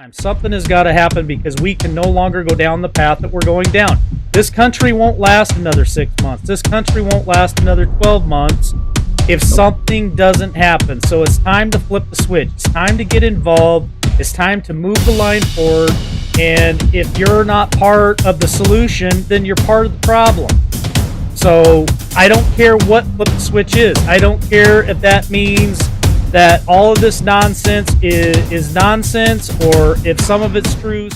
time. Something has got to happen because we can no longer go down the path that we're going down. This country won't last another 6 months. This country won't last another 12 months if something doesn't happen. So it's time to flip the switch. It's time to get involved. It's time to move the line forward. And if you're not part of the solution, then you're part of the problem. So I don't care what flip the switch is. I don't care if that means that all of this nonsense is nonsense, or if some of it's true.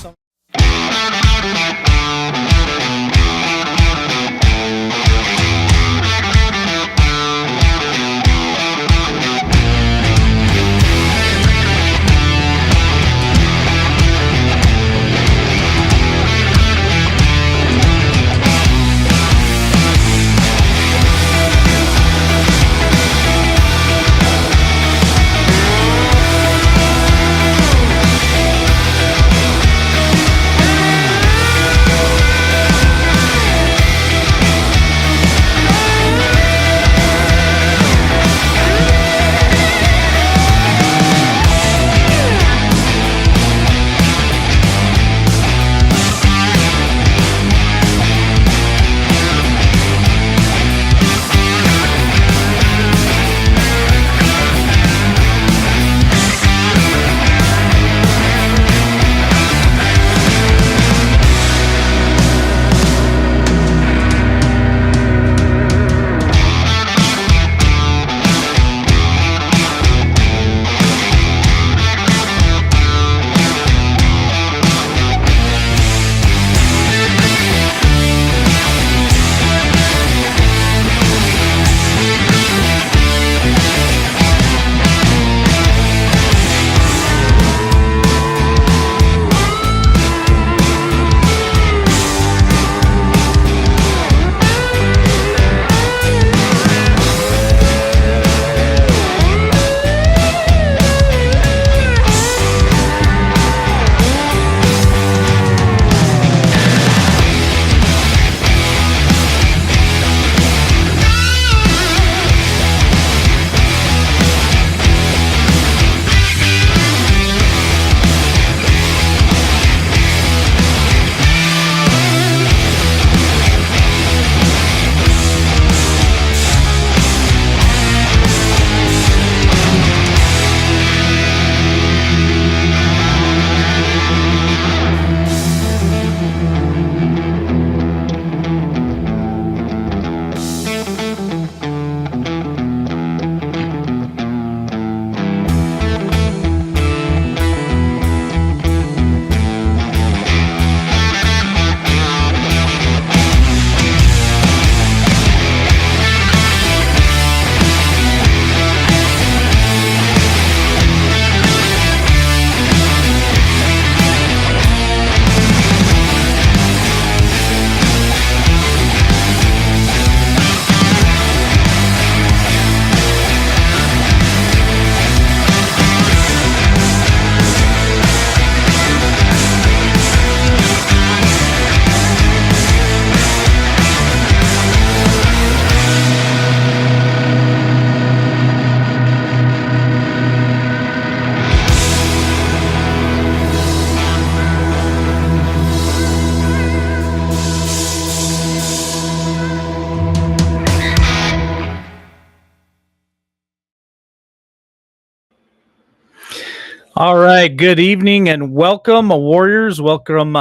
All right, good evening and welcome, Warriors. Welcome,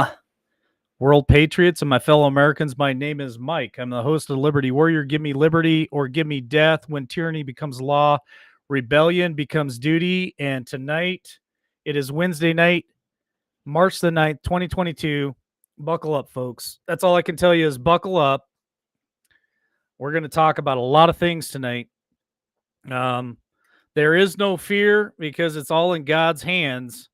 World Patriots and my fellow Americans. My name is Mike. I'm the host of Liberty Warrior. Give me liberty or give me death. When tyranny becomes law, rebellion becomes duty. And tonight, it is Wednesday night, March the 9th, 2022. Buckle up, folks. That's all I can tell you is buckle up. We're going to talk about a lot of things tonight. There is no fear because it's all in God's hands,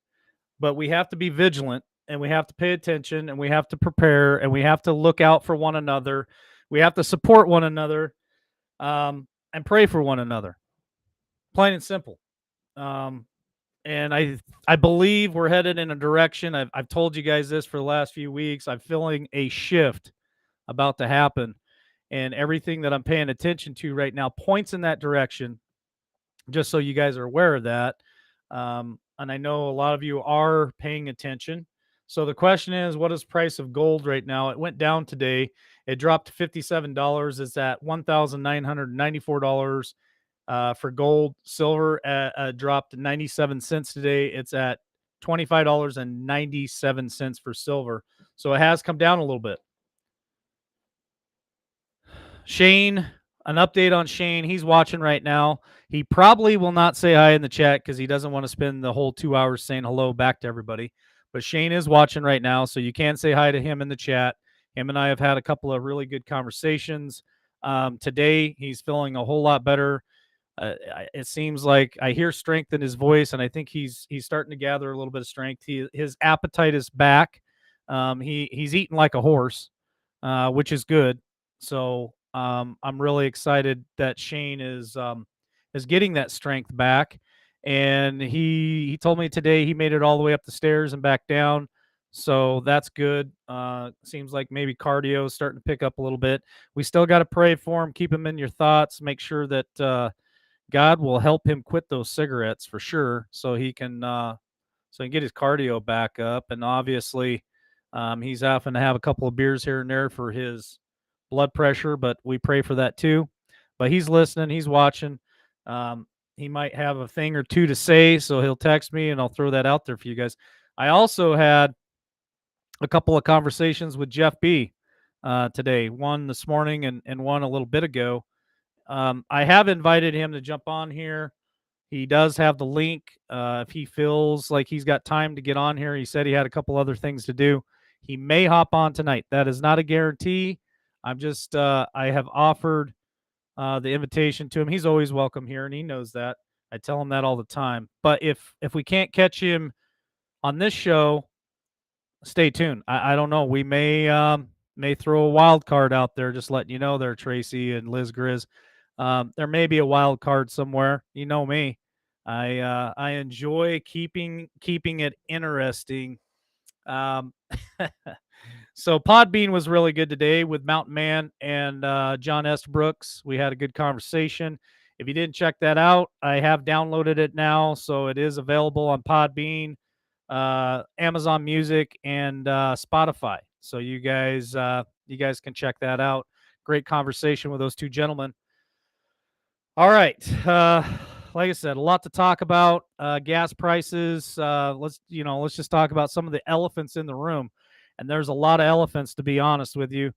but we have to be vigilant and we have to pay attention and we have to prepare and we have to look out for one another. We have to support one another and pray for one another. Plain and simple. And I believe we're headed in a direction. I've told you guys this for the last few weeks. I'm feeling a shift about to happen, and everything that I'm paying attention to right now points in that direction. Just so you guys are aware of that. and I know a lot of you are paying attention. So the question is, what is price of gold right now? It went down today. It dropped to $57. It's at $1,994 for gold. Silver dropped 97 cents today. It's at $25.97 for silver. So it has come down a little bit. Shane, an update on Shane. He's watching right now. He probably will not say hi in the chat because he doesn't want to spend the whole 2 hours saying hello back to everybody. But Shane is watching right now, so you can say hi to him in the chat. Him and I have had a couple of really good conversations. Today, he's feeling a whole lot better. It seems like I hear strength in his voice, and I think he's starting to gather a little bit of strength. His appetite is back. He's eating like a horse, which is good. So I'm really excited that Shane is getting that strength back. And he told me today he made it all the way up the stairs and back down. So that's good. Seems like maybe cardio is starting to pick up a little bit. We still got to pray for him. Keep him in your thoughts. Make sure that God will help him quit those cigarettes for sure, so he can get his cardio back up. And obviously, he's having to have a couple of beers here and there for his blood pressure, but we pray for that too. But he's listening, he's watching. He might have a thing or two to say, so he'll text me and I'll throw that out there for you guys. I also had a couple of conversations with Jeff B today, one this morning and one a little bit ago. I have invited him to jump on here. He does have the link. If he feels like he's got time to get on here, he said he had a couple other things to do. He may hop on tonight. That is not a guarantee. I have offered the invitation to him. He's always welcome here, and he knows that. I tell him that all the time. But if we can't catch him on this show, stay tuned. I don't know. We may throw a wild card out there, just letting you know there, Tracy and Liz Grizz. There may be a wild card somewhere. You know me. I enjoy keeping it interesting. Um, so Podbean was really good today with Mountain Man and John S. Brooks. We had a good conversation. If you didn't check that out, I have downloaded it now, so it is available on Podbean, Amazon Music, and Spotify. So you guys can check that out. Great conversation with those two gentlemen. All right. Like I said, a lot to talk about. Gas prices. Let's just talk about some of the elephants in the room, and there's a lot of elephants, to be honest with you.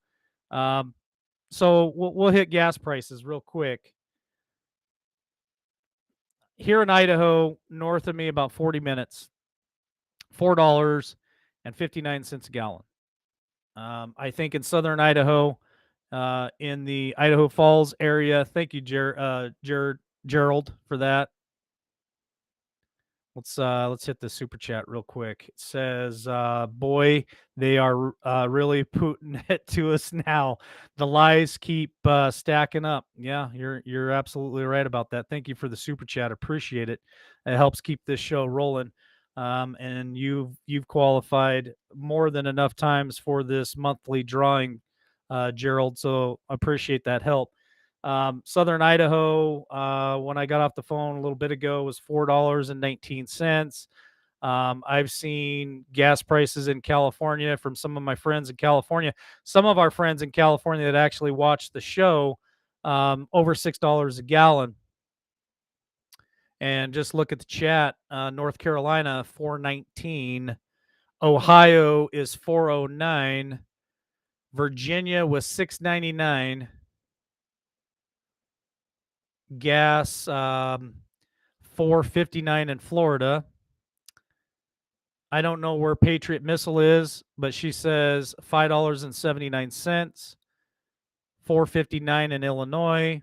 So we'll hit gas prices real quick. Here in Idaho, north of me, about 40 minutes, $4.59 a gallon. I think in southern Idaho, in the Idaho Falls area. Thank you, Gerald, for that. Let's hit the super chat real quick. It says, "Boy, they are really putting it to us now. The lies keep stacking up." Yeah, you're absolutely right about that. Thank you for the super chat. Appreciate it. It helps keep this show rolling. And you've qualified more than enough times for this monthly drawing, Gerald. So appreciate that help. Southern Idaho, when I got off the phone a little bit ago, was $4.19. I've seen gas prices in California from some of my friends in California. Some of our friends in California that actually watched the show, over $6 a gallon. And just look at the chat. North Carolina, $4.19. Ohio is $4.09. Virginia was $6.99. Gas, $4.59 in Florida. I don't know where Patriot Missile is, but she says $5.79. $4.59 in Illinois.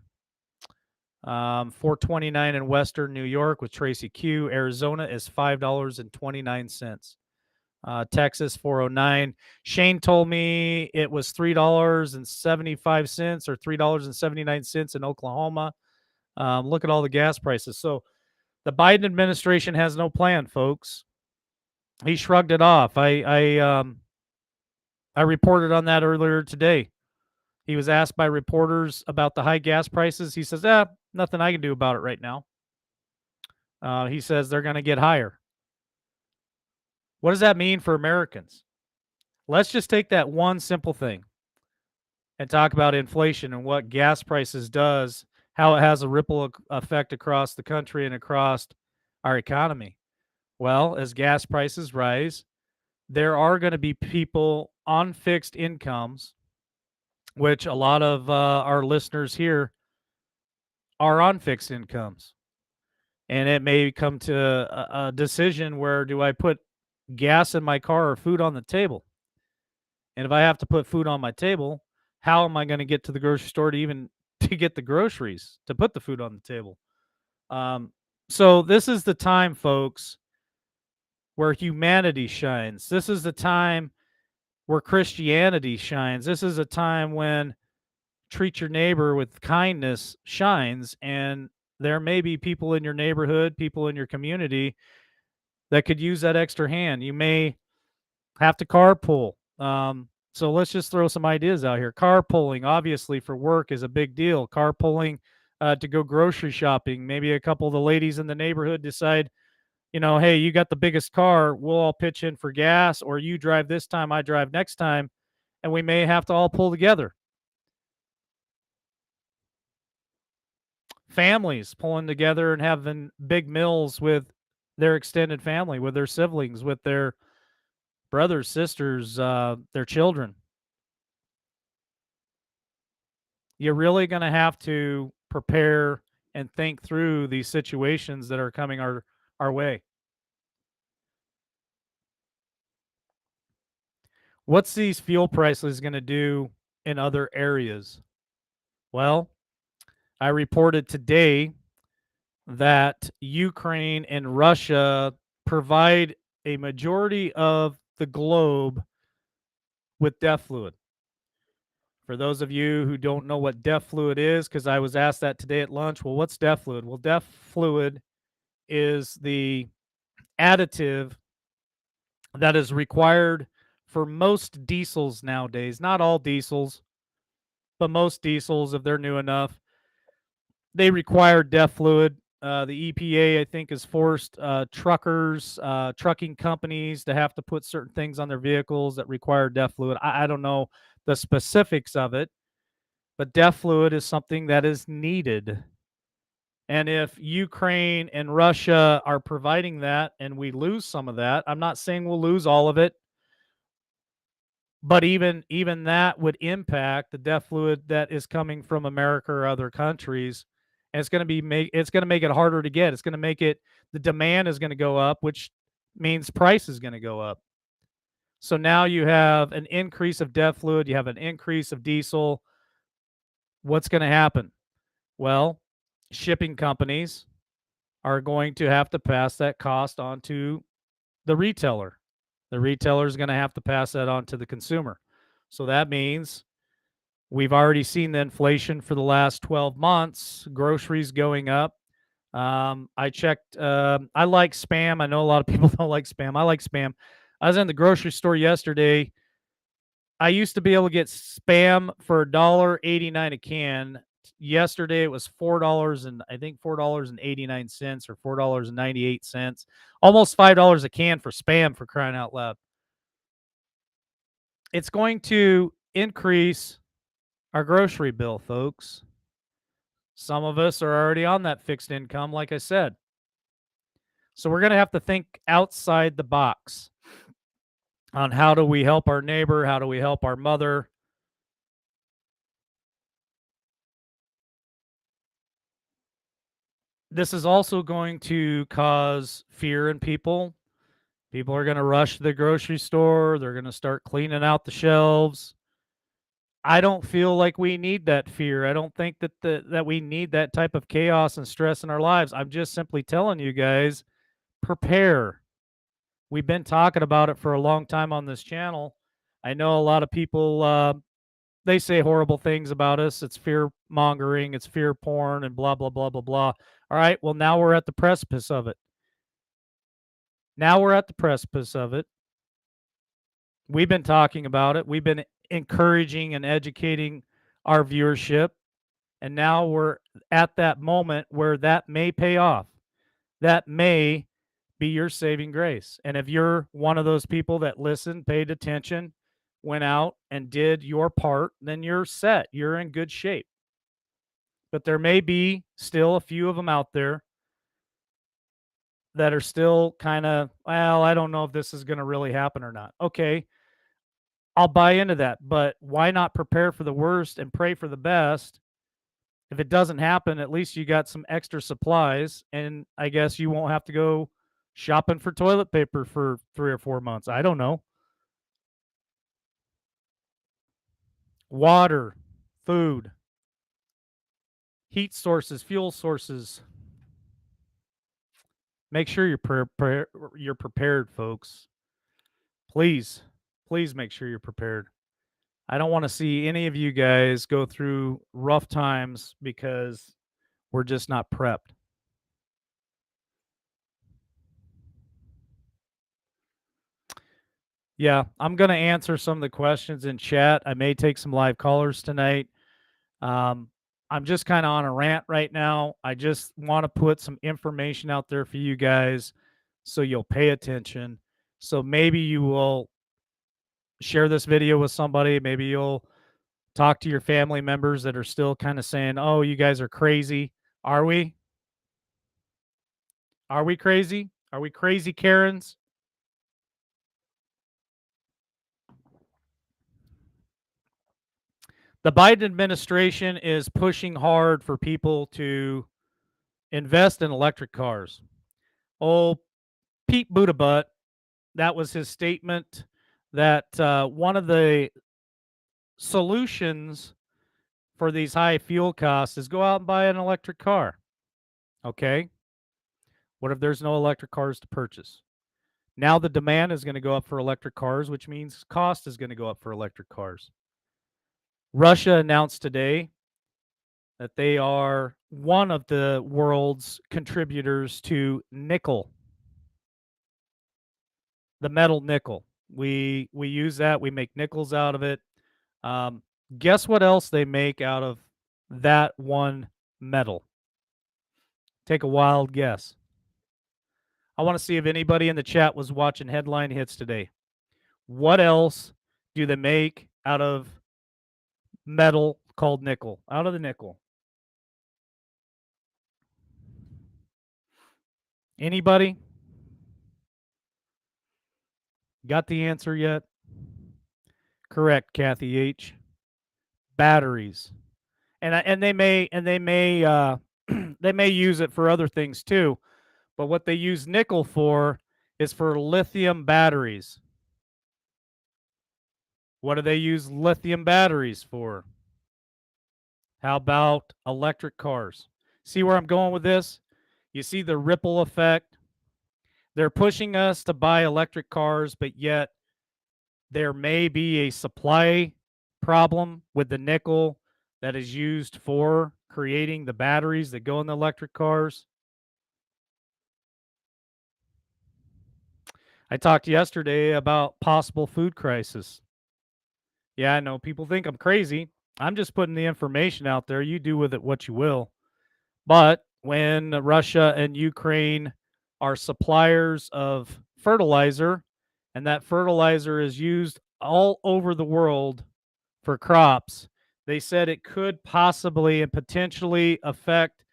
$4.29 in Western New York with Tracy Q. Arizona is $5.29. Texas, $4.09. Shane told me it was $3.75 or $3.79 in Oklahoma. Look at all the gas prices. So the Biden administration has no plan, folks. He shrugged it off. I reported on that earlier today. He was asked by reporters about the high gas prices. He says, nothing I can do about it right now. He says they're going to get higher. What does that mean for Americans? Let's just take that one simple thing and talk about inflation and what gas prices does, how it has a ripple effect across the country and across our economy. Well, as gas prices rise, there are going to be people on fixed incomes, which a lot of our listeners here are on fixed incomes. And it may come to a decision where do I put gas in my car or food on the table? And if I have to put food on my table, how am I going to get to the grocery store to even to get the groceries to put the food on the table? Um, so this is the time, folks, where humanity shines. This is the time where Christianity shines. This is a time when treat your neighbor with kindness shines. And there may be people in your neighborhood, people in your community that could use that extra hand. You may have to carpool. So let's just throw some ideas out here. Carpooling, obviously, for work is a big deal. Carpooling to go grocery shopping. Maybe a couple of the ladies in the neighborhood decide, hey, you got the biggest car. We'll all pitch in for gas, or you drive this time, I drive next time. And we may have to all pull together. Families pulling together and having big meals with their extended family, with their siblings, with their brothers, sisters, their children. You're really going to have to prepare and think through these situations that are coming our way. What's these fuel prices going to do in other areas? Well, I reported today that Ukraine and Russia provide a majority of the globe with death fluid. For those of you who don't know what death fluid is, because I was asked that today at lunch, well, what's death fluid? Well, death fluid is the additive that is required for most diesels nowadays. Not all diesels, but most diesels, if they're new enough, they require death fluid. The EPA, I think, has forced truckers, trucking companies to have to put certain things on their vehicles that require death fluid. I don't know the specifics of it, but death fluid is something that is needed. And if Ukraine and Russia are providing that and we lose some of that, I'm not saying we'll lose all of it, but even that would impact the death fluid that is coming from America or other countries. And it's going to make it harder to get. It's going to make it the demand is going to go up, which means price is going to go up. So now you have an increase of death fluid, you have an increase of diesel. What's going to happen? Well, shipping companies are going to have to pass that cost on to the retailer. The retailer is going to have to pass that on to the consumer. So that means we've already seen the inflation for the last 12 months, groceries going up. I checked, I like Spam. I know a lot of people don't like Spam. I like Spam. I was in the grocery store yesterday. I used to be able to get Spam for $1.89 a can. Yesterday it was $4 and I think $4.89 or $4.98. Almost $5 a can for Spam, for crying out loud. It's going to increase our grocery bill, folks. Some of us are already on that fixed income, like I said. So we're going to have to think outside the box on how do we help our neighbor? How do we help our mother? This is also going to cause fear in people. People are going to rush to the grocery store. They're going to start cleaning out the shelves. I don't feel like we need that fear. I don't think that we need that type of chaos and stress in our lives. I'm just simply telling you guys, prepare. We've been talking about it for a long time on this channel. I know a lot of people they say horrible things about us. It's fear mongering, it's fear porn, and blah blah blah blah blah. All right, well now we're at the precipice of it. Now we're at the precipice of it. We've been talking about it. We've been encouraging and educating our viewership. And now we're at that moment where that may pay off. That may be your saving grace. And if you're one of those people that listened, paid attention, went out and did your part, then you're set. You're in good shape. But there may be still a few of them out there that are still kind of, well, I don't know if this is going to really happen or not. Okay, I'll buy into that. But why not prepare for the worst and pray for the best? If it doesn't happen, at least you got some extra supplies. And I guess you won't have to go shopping for toilet paper for 3 or 4 months. I don't know. Water, food, heat sources, fuel sources. Make sure you're prepared, folks. Please, please make sure you're prepared. I don't want to see any of you guys go through rough times because we're just not prepped. Yeah, I'm going to answer some of the questions in chat. I may take some live callers tonight. I'm just kind of on a rant right now. I just want to put some information out there for you guys so you'll pay attention. So maybe you will share this video with somebody. Maybe you'll talk to your family members that are still kind of saying, oh, you guys are crazy. Are we? Are we crazy? Are we crazy Karens? The Biden administration is pushing hard for people to invest in electric cars. Oh, Pete Buttigieg, that was his statement that one of the solutions for these high fuel costs is go out and buy an electric car. Okay. What if there's no electric cars to purchase? Now the demand is going to go up for electric cars, which means cost is going to go up for electric cars. Russia announced today that they are one of the world's contributors to nickel, the metal nickel. We use that. We make nickels out of it. Guess what else they make out of that one metal? Take a wild guess. I want to see if anybody in the chat was watching Headline Hits today. What else do they make out of metal called nickel? Out of the nickel. Anybody? Got the answer yet? Correct, Kathy H. Batteries. And they may they may use it for other things too. But what they use nickel for is for lithium batteries. What do they use lithium batteries for? How about electric cars? See where I'm going with this? You see the ripple effect? They're pushing us to buy electric cars, but yet there may be a supply problem with the nickel that is used for creating the batteries that go in the electric cars. I talked yesterday about possible food crisis. Yeah, I know people think I'm crazy. I'm just putting the information out there. You do with it what you will. But when Russia and Ukraine are suppliers of fertilizer, and that fertilizer is used all over the world for crops, they said it could possibly and potentially affect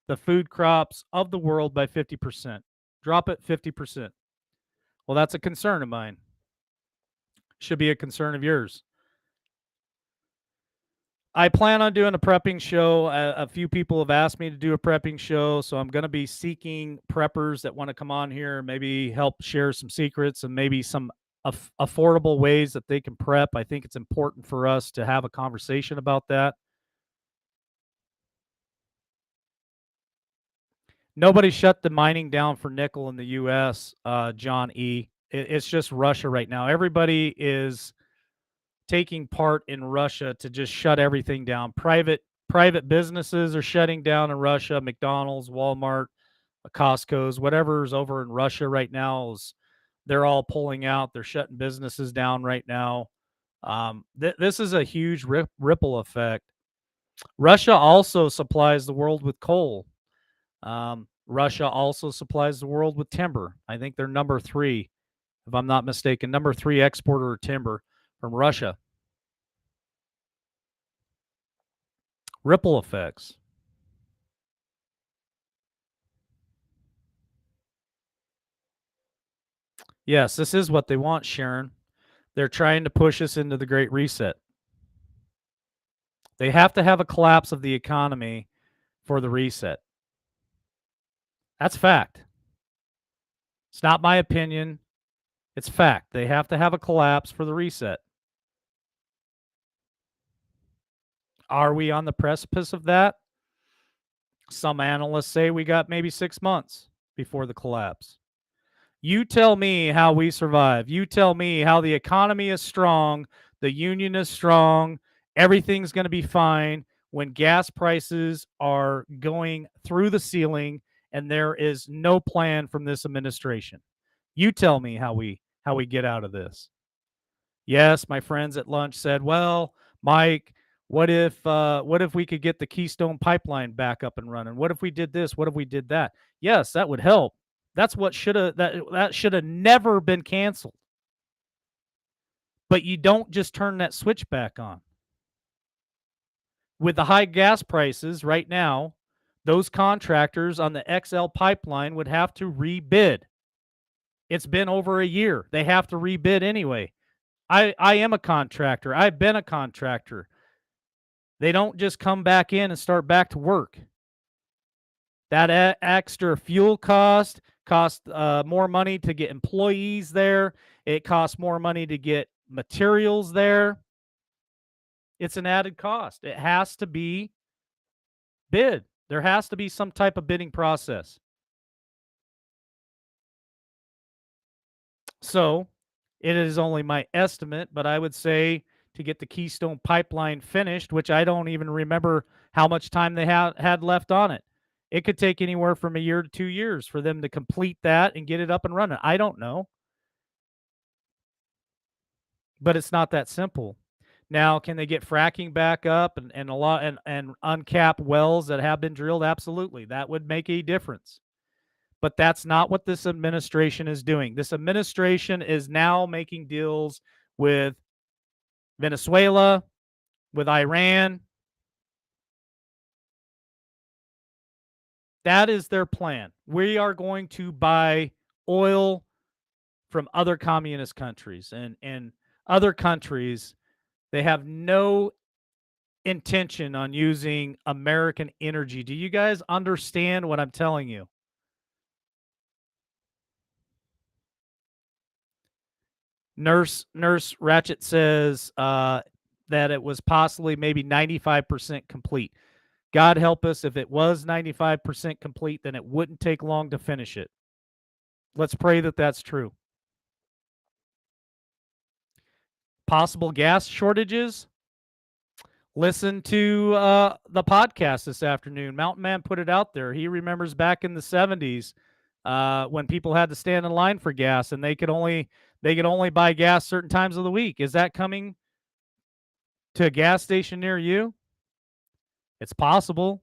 the food crops of the world by 50%. Drop it 50%. Well, that's a concern of mine. Should be a concern of yours. I plan on doing a prepping show. A few people have asked me to do a prepping show, so I'm going to be seeking preppers that want to come on here, maybe help share some secrets and maybe some affordable ways that they can prep. I think it's important for us to have a conversation about that. Nobody shut the mining down for nickel in the U.S., John E. It's just Russia right now. Everybody is taking part in Russia to just shut everything down. Private businesses are shutting down in Russia. McDonald's, Walmart, Costco's, whatever's over in Russia right now they're all pulling out. They're shutting businesses down right now. This is a huge ripple effect. Russia also supplies the world with coal. Russia also supplies the world with timber. I think they're number 3, if I'm not mistaken, number 3 exporter of timber from Russia. Ripple effects. Yes, this is what they want, Sharon. They're trying to push us into the Great Reset. They have to have a collapse of the economy for the reset. That's fact. It's not my opinion. It's fact. They have to have a collapse for the reset. Are we on the precipice of that? Some analysts say we got maybe 6 months before the collapse. You tell me how we survive. You tell me how the economy is strong, the union is strong, everything's going to be fine when gas prices are going through the ceiling and there is no plan from this administration. You tell me how we get out of this. Yes, my friends at lunch said, "Well, Mike, what if we could get the Keystone pipeline back up and running? What if we did this? What if we did that?" Yes, that would help. That's what that should have never been canceled. But you don't just turn that switch back on. With the high gas prices right now, those contractors on the XL pipeline would have to rebid. It's been over a year. They have to rebid anyway. I am a contractor. I've been a contractor. They don't just come back in and start back to work. That extra fuel cost costs more money to get employees there. It costs more money to get materials there. It's an added cost. It has to be bid. There has to be some type of bidding process. So it is only my estimate, but I would say to get the Keystone pipeline finished, which I don't even remember how much time they had left on it. It could take anywhere from a year to 2 years for them to complete that and get it up and running. I don't know, but it's not that simple. Now, can they get fracking back up and a lot and uncap wells that have been drilled? Absolutely. That would make a difference. But that's not what this administration is doing. This administration is now making deals with Venezuela, with Iran. That is their plan. We are going to buy oil from other communist countries and other countries. They have no intention on using American energy. Do you guys understand what I'm telling you? Nurse Ratchet says that it was possibly maybe 95% complete. God help us if it was 95% complete, then it wouldn't take long to finish it. Let's pray that that's true. Possible gas shortages. Listen to the podcast this afternoon. Mountain Man put it out there. He remembers back in the 70s when people had to stand in line for gas and they could only buy gas certain times of the week. Is that coming to a gas station near you? It's possible.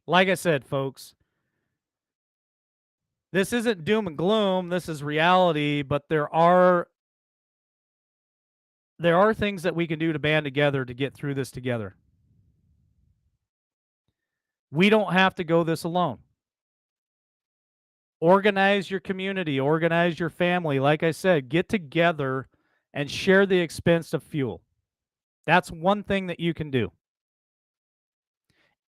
Like I said, folks, this isn't doom and gloom. This is reality, but there are things that we can do to band together to get through this together. We don't have to go this alone. Organize your community, organize your family. Like I said, get together and share the expense of fuel. That's one thing that you can do.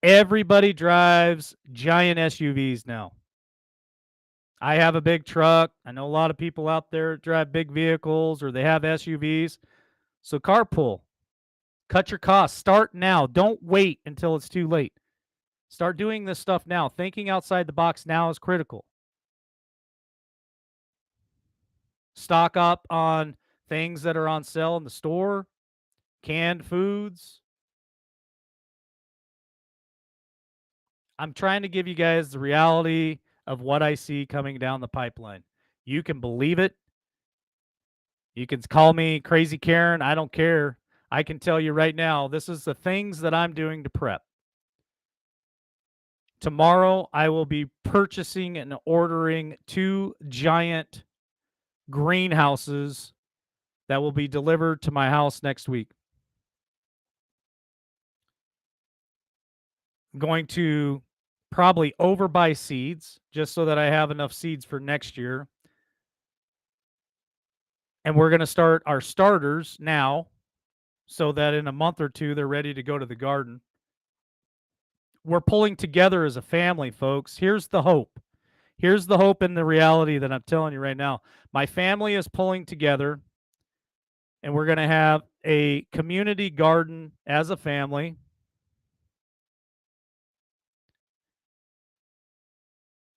Everybody drives giant SUVs now. I have a big truck. I know a lot of people out there drive big vehicles or they have SUVs. So carpool. Cut your costs. Start now. Don't wait until it's too late. Start doing this stuff now. Thinking outside the box now is critical. Stock up on things that are on sale in the store, canned foods. I'm trying to give you guys the reality of what I see coming down the pipeline. You can believe it. You can call me crazy Karen. I don't care. I can tell you right now, this is the things that I'm doing to prep. Tomorrow, I will be purchasing and ordering 2 giant greenhouses that will be delivered to my house next week. I'm going to probably overbuy seeds just so that I have enough seeds for next year. And we're going to start our starters now so that in a month or two they're ready to go to the garden. We're pulling together as a family, folks. Here's the hope. Here's the hope and the reality that I'm telling you right now. My family is pulling together, and we're going to have a community garden as a family.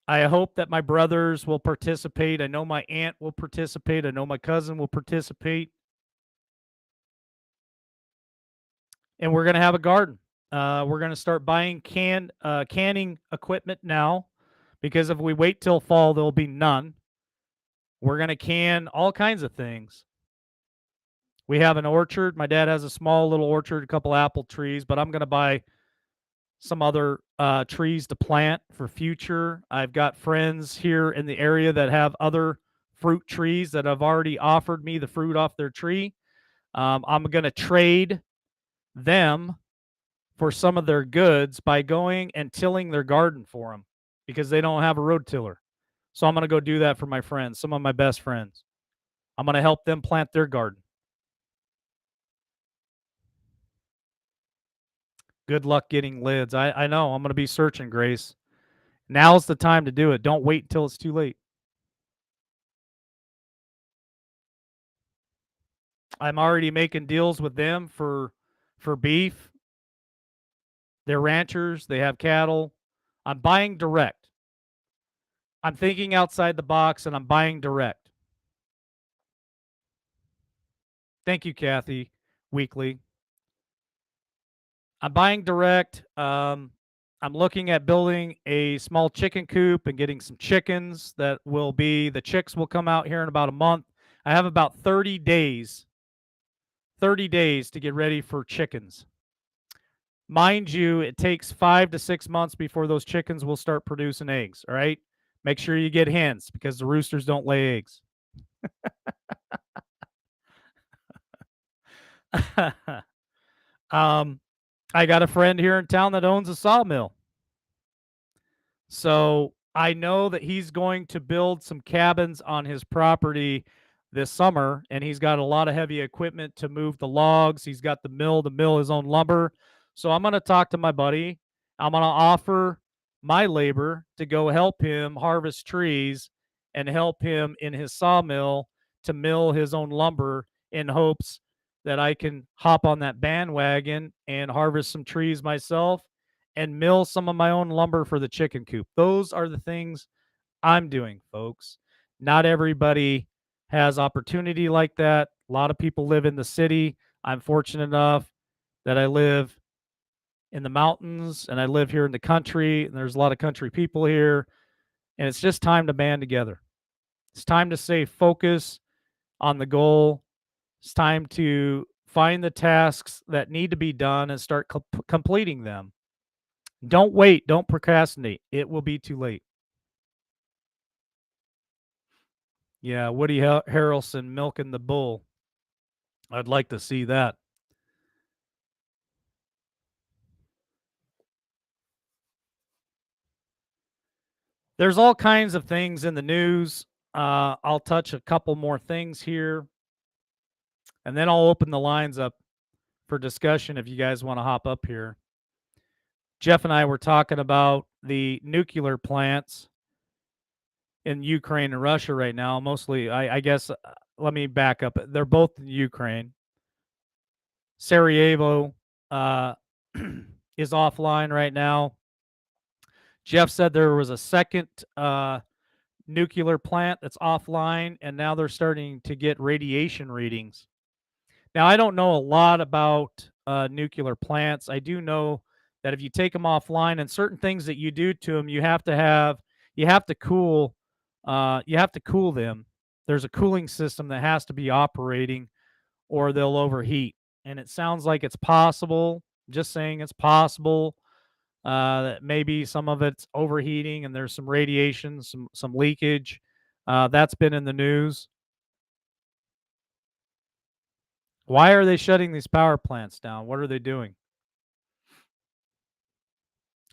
I hope that my brothers will participate. I know my aunt will participate. I know my cousin will participate. And we're going to have a garden. We're going to start buying canning equipment now, because if we wait till fall, there'll be none. We're going to can all kinds of things. We have an orchard. My dad has a small little orchard, a couple apple trees, but I'm going to buy some other trees to plant for future. I've got friends here in the area that have other fruit trees that have already offered me the fruit off their tree. I'm going to trade them for some of their goods by going and tilling their garden for them because they don't have a road tiller. So I'm going to go do that for my friends, some of my best friends. I'm going to help them plant their garden. Good luck getting lids. I know I'm going to be searching, Grace. Now's the time to do it. Don't wait until it's too late. I'm already making deals with them for beef. They're ranchers, they have cattle. I'm buying direct. I'm thinking outside the box and I'm buying direct. Thank you, Kathy Weekly. I'm buying direct. I'm looking at building a small chicken coop and getting some chickens that will be, the chicks will come out here in about a month. I have about 30 days to get ready for chickens. Mind you, it takes 5 to 6 months before those chickens will start producing eggs, all right? Make sure you get hens because the roosters don't lay eggs. I got a friend here in town that owns a sawmill. So I know that he's going to build some cabins on his property this summer, and he's got a lot of heavy equipment to move the logs. He's got the mill to mill his own lumber. So I'm going to talk to my buddy. I'm going to offer my labor to go help him harvest trees and help him in his sawmill to mill his own lumber in hopes that I can hop on that bandwagon and harvest some trees myself and mill some of my own lumber for the chicken coop. Those are the things I'm doing, folks. Not everybody has opportunity like that. A lot of people live in the city. I'm fortunate enough that I live in the mountains and I live here in the country, and there's a lot of country people here, and it's just time to band together. It's time to stay focused on the goal. It's time to find the tasks that need to be done and start completing them. Don't wait. Don't procrastinate. It will be too late. Yeah, Woody Harrelson milking the bull. I'd like to see that. There's all kinds of things in the news. I'll touch a couple more things here, and then I'll open the lines up for discussion if you guys want to hop up here. Jeff and I were talking about the nuclear plants in Ukraine and Russia right now. Mostly, I guess, let me back up. They're both in Ukraine. Sarajevo is offline right now. Jeff said there was a second nuclear plant that's offline, and now they're starting to get radiation readings. Now, I don't know a lot about nuclear plants. I do know that if you take them offline and certain things that you do to them, you have to cool them. There's a cooling system that has to be operating or they'll overheat. And it sounds like it's possible, just saying it's possible, Maybe some of it's overheating and there's some radiation, some leakage. That's been in the news. Why are they shutting these power plants down? What are they doing?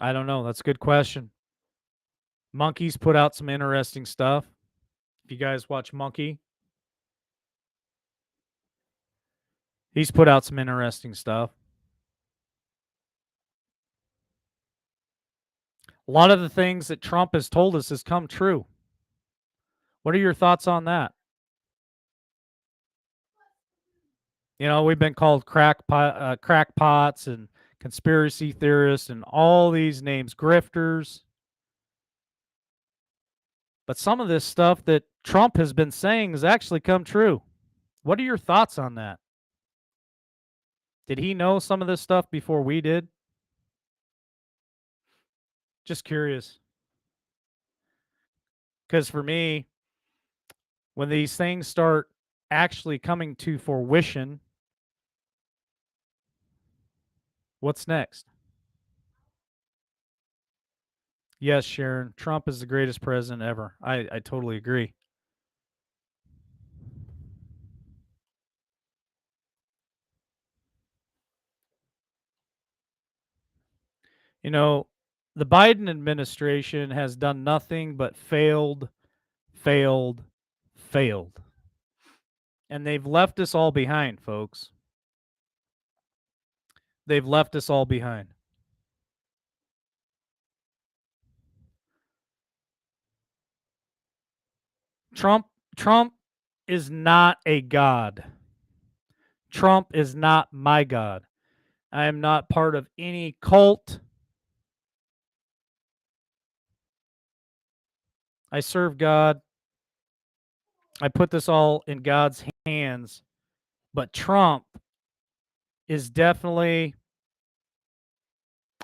I don't know. That's a good question. Monkey's put out some interesting stuff. If you guys watch Monkey, he's put out some interesting stuff. A lot of the things that Trump has told us has come true. What are your thoughts on that? We've been called crackpots and conspiracy theorists and all these names, grifters. But some of this stuff that Trump has been saying has actually come true. What are your thoughts on that? Did he know some of this stuff before we did? Just curious. Because for me, when these things start actually coming to fruition, what's next? Yes, Sharon, Trump is the greatest president ever. I totally agree. You know, the Biden administration has done nothing but failed, failed, failed. And they've left us all behind, folks. They've left us all behind. Trump Trump is not a god. Trump is not my god. I am not part of any cult. I serve God. I put this all in God's hands. But Trump is definitely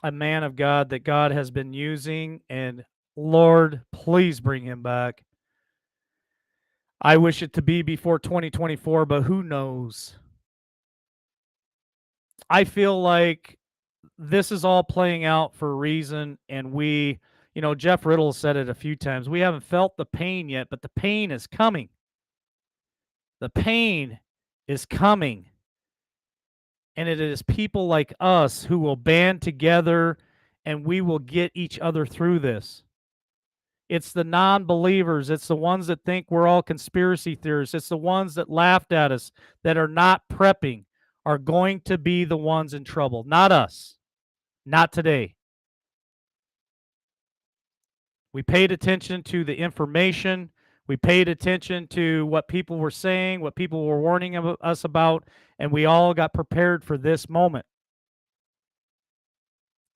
a man of God that God has been using, and Lord, please bring him back. I wish it to be before 2024, but who knows? I feel like this is all playing out for a reason, and Jeff Riddle said it a few times. We haven't felt the pain yet, but the pain is coming. The pain is coming. And it is people like us who will band together and we will get each other through this. It's the non believers. It's the ones that think we're all conspiracy theorists. It's the ones that laughed at us, that are not prepping, are going to be the ones in trouble. Not us. Not today. We paid attention to the information. We paid attention to what people were saying, what people were warning us about, and we all got prepared for this moment.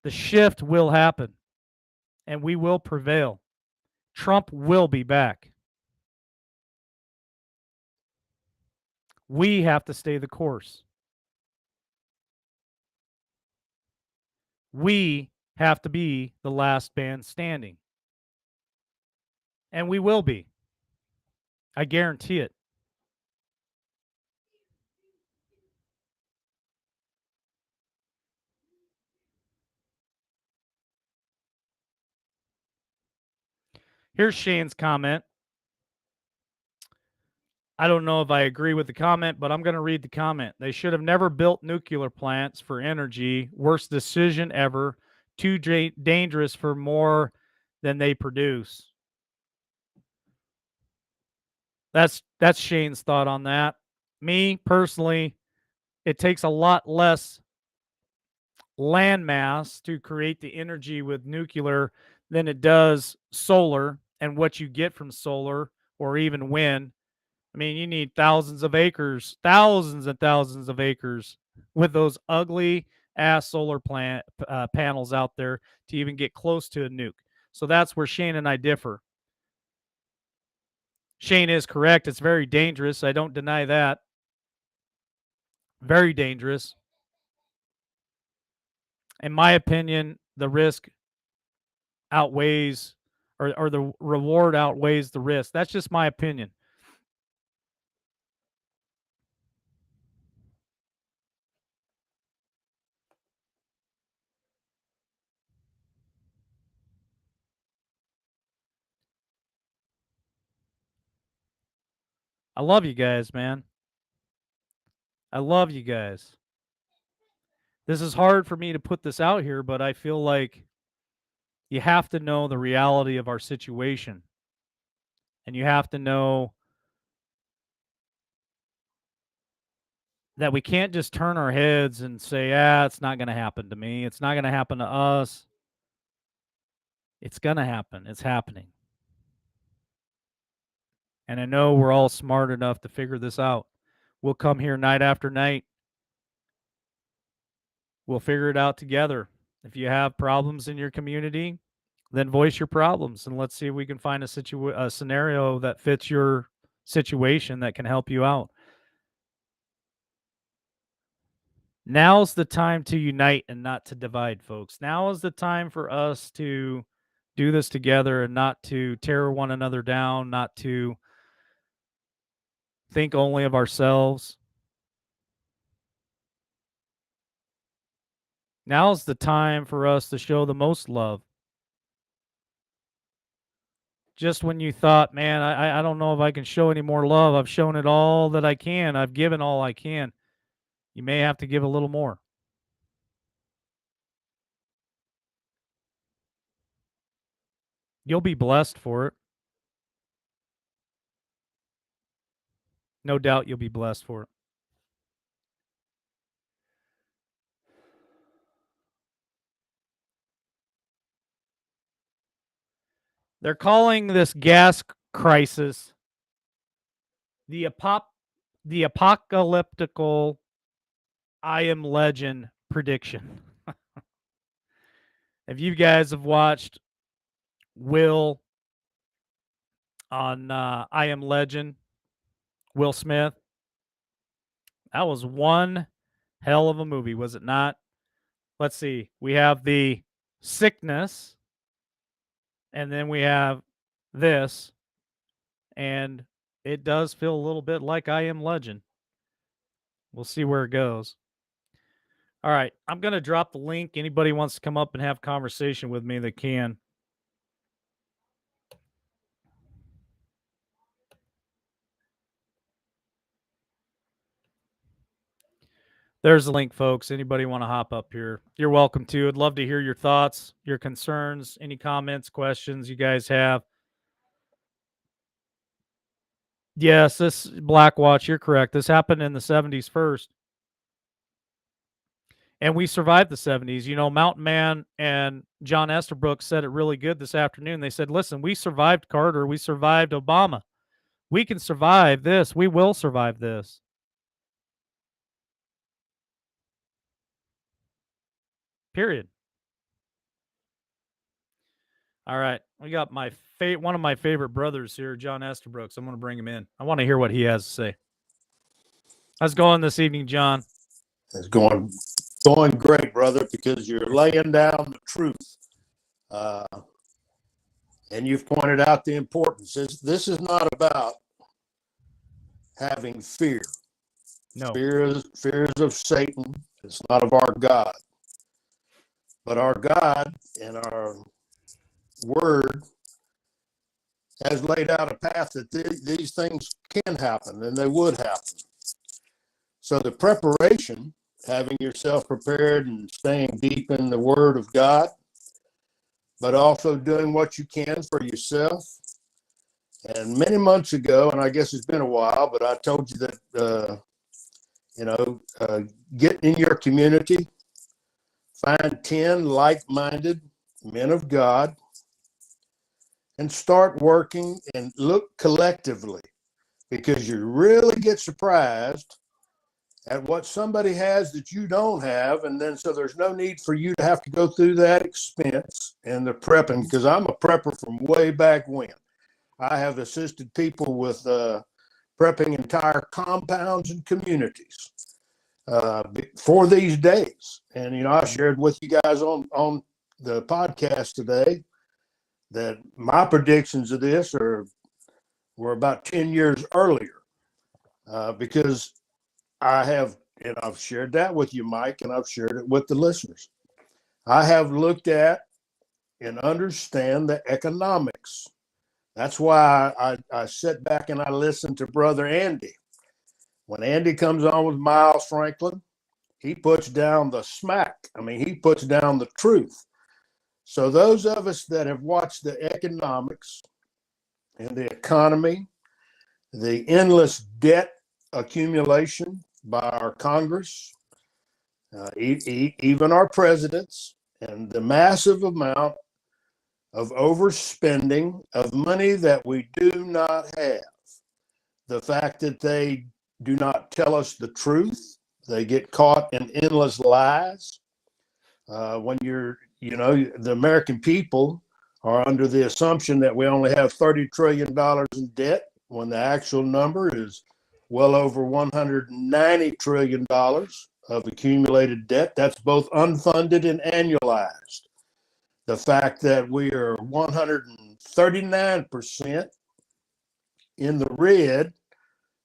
The shift will happen, and we will prevail. Trump will be back. We have to stay the course. We have to be the last man standing. And we will be. I guarantee it. Here's Shane's comment. I don't know if I agree with the comment, but I'm going to read the comment. They should have never built nuclear plants for energy. Worst decision ever. Too dangerous for more than they produce. That's Shane's thought on that. Me personally, it takes a lot less land mass to create the energy with nuclear than it does solar, and what you get from solar or even wind. I mean, you need thousands of acres, thousands and thousands of acres with those ugly ass solar panels out there to even get close to a nuke. So that's where Shane and I differ. Shane is correct. It's very dangerous. I don't deny that. Very dangerous. In my opinion, the risk outweighs or the reward outweighs the risk. That's just my opinion. I love you guys, man. I love you guys. This is hard for me to put this out here, but I feel like you have to know the reality of our situation. And you have to know that we can't just turn our heads and say, it's not going to happen to me. It's not going to happen to us. It's going to happen. It's happening. And I know we're all smart enough to figure this out. We'll come here night after night. We'll figure it out together. If you have problems in your community, then voice your problems and let's see if we can find a scenario that fits your situation that can help you out. Now's the time to unite and not to divide, folks. Now is the time for us to do this together and not to tear one another down, not to think only of ourselves. Now's the time for us to show the most love. Just when you thought, man, I don't know if I can show any more love. I've shown it all that I can. I've given all I can. You may have to give a little more. You'll be blessed for it. No doubt you'll be blessed for it. They're calling this gas crisis the apocalyptical I Am Legend prediction. If you guys have watched Will on I Am Legend, Will Smith, that was one hell of a movie, was it not? Let's see. We have the sickness, and then we have this, and it does feel a little bit like I Am Legend. We'll see where it goes. All right, I'm going to drop the link. Anybody wants to come up and have conversation with me, they can. There's the link, folks. Anybody want to hop up here? You're welcome to. I'd love to hear your thoughts, your concerns, any comments, questions you guys have. Yes, this Black Watch, you're correct. This happened in the 70s first. And we survived the 70s. You know, Mountain Man and John Estabrook said it really good this afternoon. They said, listen, we survived Carter. We survived Obama. We can survive this. We will survive this. Period. All right. We got my one of my favorite brothers here, John Estabrook. So I'm going to bring him in. I want to hear what he has to say. How's it going this evening, John? It's going great, brother, because you're laying down the truth. And you've pointed out the importance. This is not about having fear. No. Fear is of Satan. It's not of our God. But our God and our word has laid out a path that these things can happen and they would happen. So the preparation, having yourself prepared and staying deep in the word of God, but also doing what you can for yourself. And many months ago, and I guess it's been a while, but I told you that, get in your community, find 10 like-minded men of God, and start working and look collectively, because you really get surprised at what somebody has that you don't have. And then so there's no need for you to have to go through that expense and the prepping, because I'm a prepper from way back when. I have assisted people with prepping entire compounds and communities for these days. And, you know, I shared with you guys on the podcast today that my predictions of this were about 10 years earlier, because I have, and I've shared that with you, Mike, and I've shared it with the listeners. I have looked at and understand the economics That's why I sit back and I listen to Brother Andy. When Andy comes on with Miles Franklin, he puts down the smack. I mean, he puts down the truth. So those of us that have watched the economics and the economy, the endless debt accumulation by our Congress, even our presidents, and the massive amount of overspending of money that we do not have. The fact that they do not tell us the truth, they get caught in endless lies. When the American people are under the assumption that we only have $30 trillion in debt, when the actual number is well over $190 trillion of accumulated debt. That's both unfunded and annualized. The fact that we are 139% in the red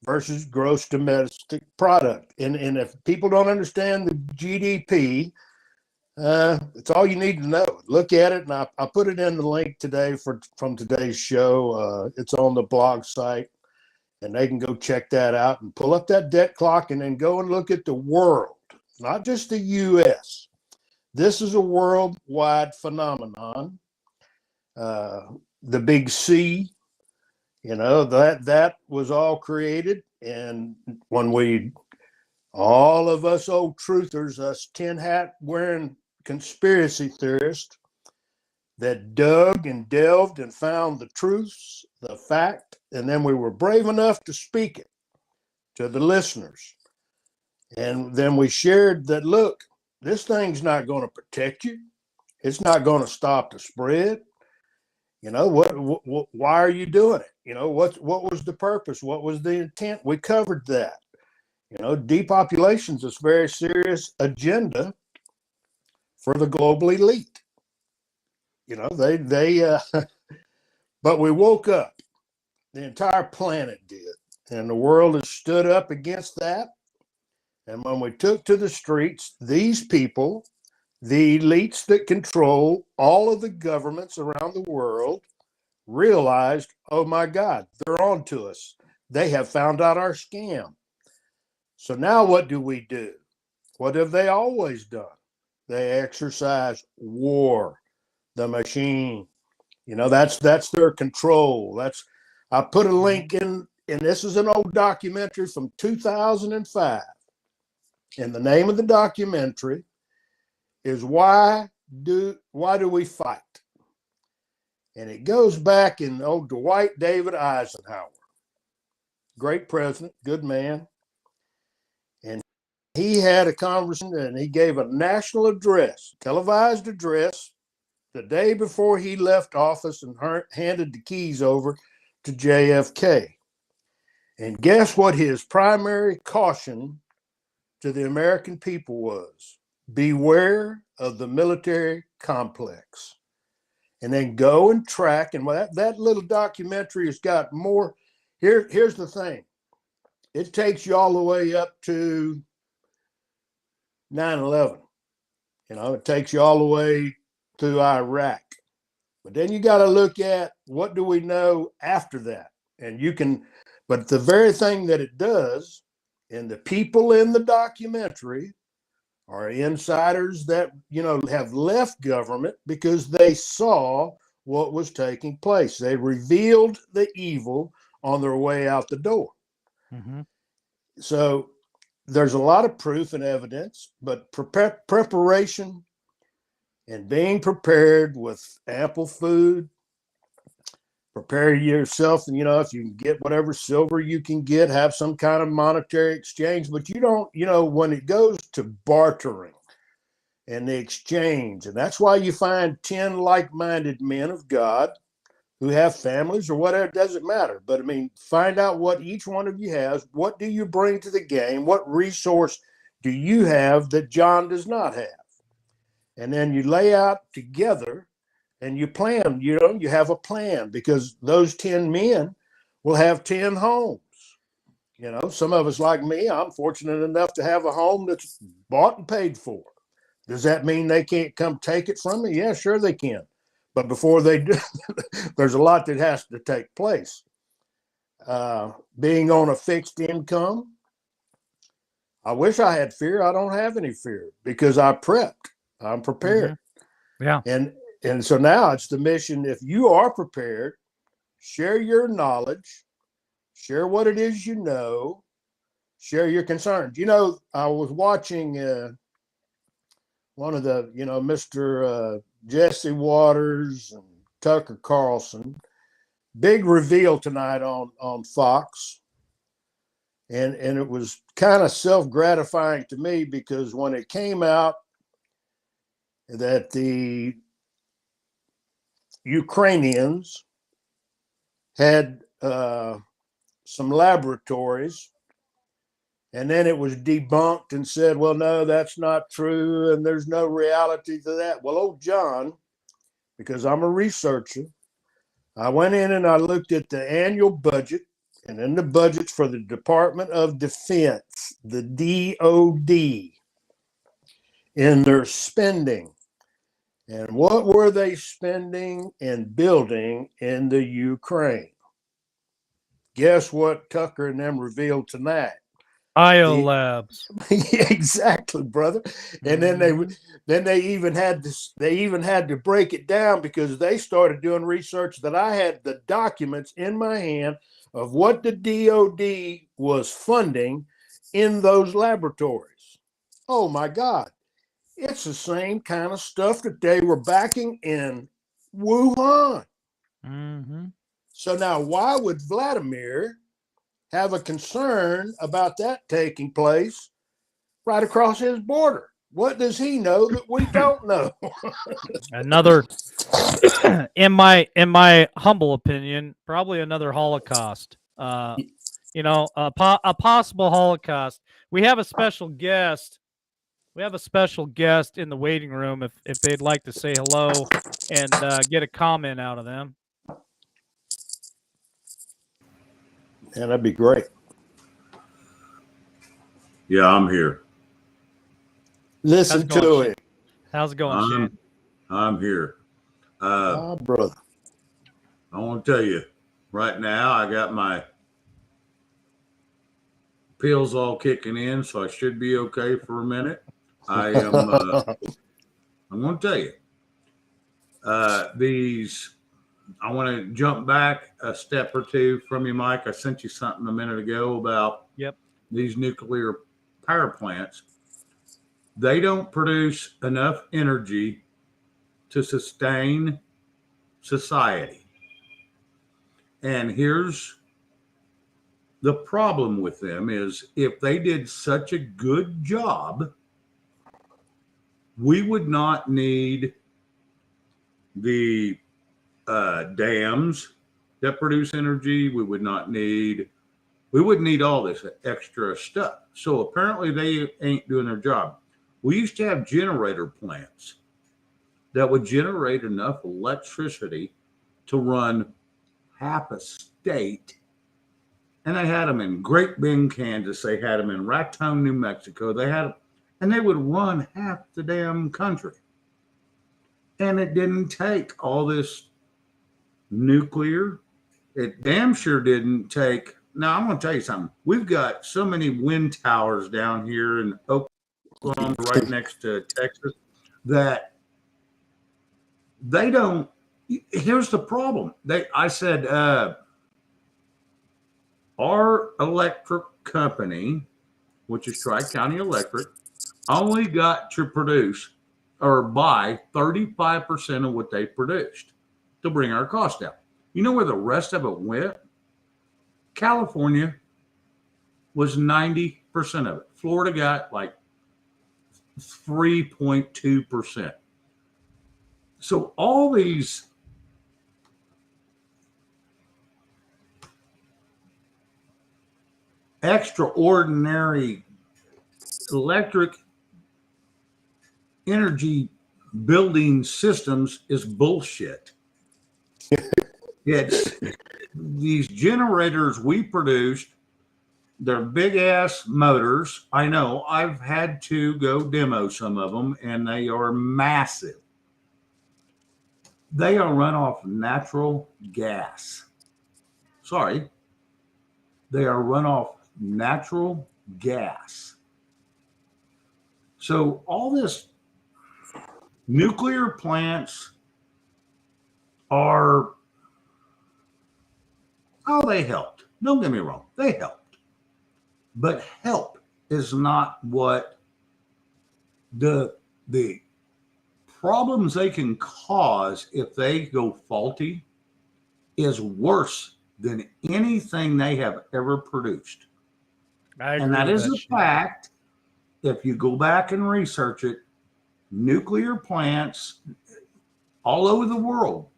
versus gross domestic product. And if people don't understand the GDP, it's all you need to know. Look at it, and I put it in the link today from today's show. It's on the blog site, and they can go check that out and pull up that debt clock and then go and look at the world, not just the U.S. This is a worldwide phenomenon. The big C, that was all created. And when all of us old truthers, us tin hat wearing conspiracy theorists that dug and delved and found the truths, the fact, and then we were brave enough to speak it to the listeners. And then we shared that, look, this thing's not going to protect you. It's not going to stop the spread. Why are you doing it? What was the purpose? What was the intent? We covered that. Depopulation is a very serious agenda for the global elite. But we woke up. The entire planet did. And the world has stood up against that. And when we took to the streets, these people, the elites that control all of the governments around the world, realized, oh my God, they're on to us. They have found out our scam. So now what do we do? What have they always done? They exercise war, the machine. That's their control. I put a link in, and this is an old documentary from 2005. And the name of the documentary is Why Do We Fight? And it goes back in old Dwight David Eisenhower, great president, good man. And he had a conversation, and he gave a national address, televised address, the day before he left office and handed the keys over to JFK. And guess what his primary caution to the American people was? Beware of the military complex. And then go and track. And that little documentary has got more. Here's the thing. It takes you all the way up to 9/11. It takes you all the way to Iraq. But then you got to look at what do we know after that. But the very thing that it does, and the people in the documentary are insiders that, have left government because they saw what was taking place. They revealed the evil on their way out the door. Mm-hmm. So there's a lot of proof and evidence, but preparation and being prepared with ample food, prepare yourself, and if you can get whatever silver you can get, have some kind of monetary exchange. But you don't, when it goes to bartering and the exchange, and that's why you find 10 like-minded men of God who have families or whatever, it doesn't matter. But find out what each one of you has. What do you bring to the game? What resource do you have that John does not have? And then you lay out together. And you plan, you have a plan, because those 10 men will have 10 homes. Some of us like me, I'm fortunate enough to have a home that's bought and paid for. Does that mean they can't come take it from me? Yeah, sure they can. But before they do, there's a lot that has to take place. Being on a fixed income, I wish I had fear. I don't have any fear because I prepped. I'm prepared. Mm-hmm. Yeah. And so now it's the mission. If you are prepared, share your knowledge, share what it is you know, share your concerns. You know, I was watching one of the, Mr. Jesse Waters and Tucker Carlson. Big reveal tonight on Fox. And it was kind of self-gratifying to me because when it came out that the Ukrainians had some laboratories, and then it was debunked and said, well, no, that's not true, and there's no reality to that. Well, old John, because I'm a researcher, I went in and I looked at the annual budget and then the budgets for the Department of Defense, the DOD, in their spending. And what were they spending and building in the Ukraine? Guess what Tucker and them revealed tonight? Biolabs. Yeah, exactly, brother. And then they even had to break it down because they started doing research that I had the documents in my hand of what the DOD was funding in those laboratories. Oh my God. It's the same kind of stuff that they were backing in Wuhan. Mm-hmm. So now why would Vladimir have a concern about that taking place right across his border? What does he know that we don't know? Another, in my humble opinion, probably another Holocaust. A possible Holocaust. We have a special guest. We have a special guest in the waiting room. If they'd like to say hello and get a comment out of them. And that'd be great. Yeah, I'm here. Listen to it. How's it going, Shane? I'm here. Brother. I want to tell you, right now I got my pills all kicking in, so I should be okay for a minute. I'm going to tell you, I want to jump back a step or two from you, Mike. I sent you something a minute ago about these nuclear power plants. They don't produce enough energy to sustain society. And here's the problem with them is if they did such a good job, we would not need the dams that produce energy. We wouldn't need all this extra stuff. So apparently they ain't doing their job. We used to have generator plants that would generate enough electricity to run half a state. And they had them in Great Bend, Kansas. They had them in Raton, New Mexico. They had them, and they would run half the damn country. And it didn't take all this nuclear. It damn sure didn't take. Now, I'm going to tell you something. We've got so many wind towers down here in Oklahoma, right next to Texas, that they don't. Here's the problem. I said, our electric company, which is Tri-County Electric, only got to produce or buy 35% of what they produced to bring our cost down. You know where the rest of it went? California was 90% of it. Florida got like 3.2%. So all these extraordinary electric energy building systems is bullshit. It's these generators we produced, they're big ass motors. I know I've had to go demo some of them and they are massive. They are run off natural gas. Sorry. They are run off natural gas. So all this nuclear plants are, oh, they helped. Don't get me wrong. They helped. But help is not what the problems they can cause if they go faulty is worse than anything they have ever produced. And that is a fact. If you go back and research it, nuclear plants all over the world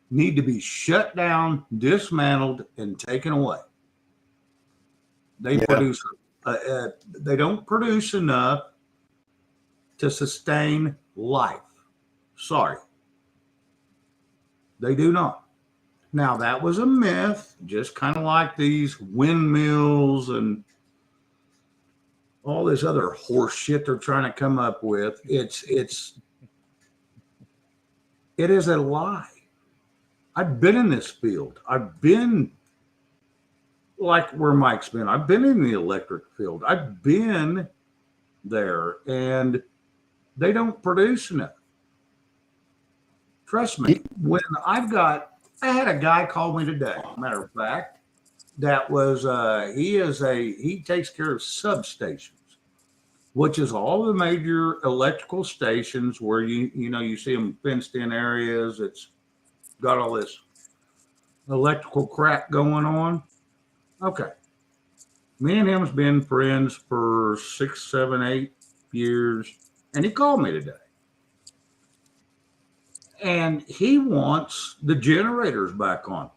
need to be shut down, dismantled, and taken away. They produce, they don't produce enough to sustain life. Sorry. They do not. Now, that was a myth, just kind of like these windmills and all this other horse shit they're trying to come up with. It is a lie. I've been in this field. I've been like where Mike's been. I've been in the electric field. I've been there, and they don't produce enough. Trust me, when I had a guy call me today, matter of fact, that was, he takes care of substations, which is all the major electrical stations where you see them fenced in areas. It's got all this electrical crap going on. Okay. Me and him's been friends for 6, 7, 8 years, and he called me today. And he wants the generators back on.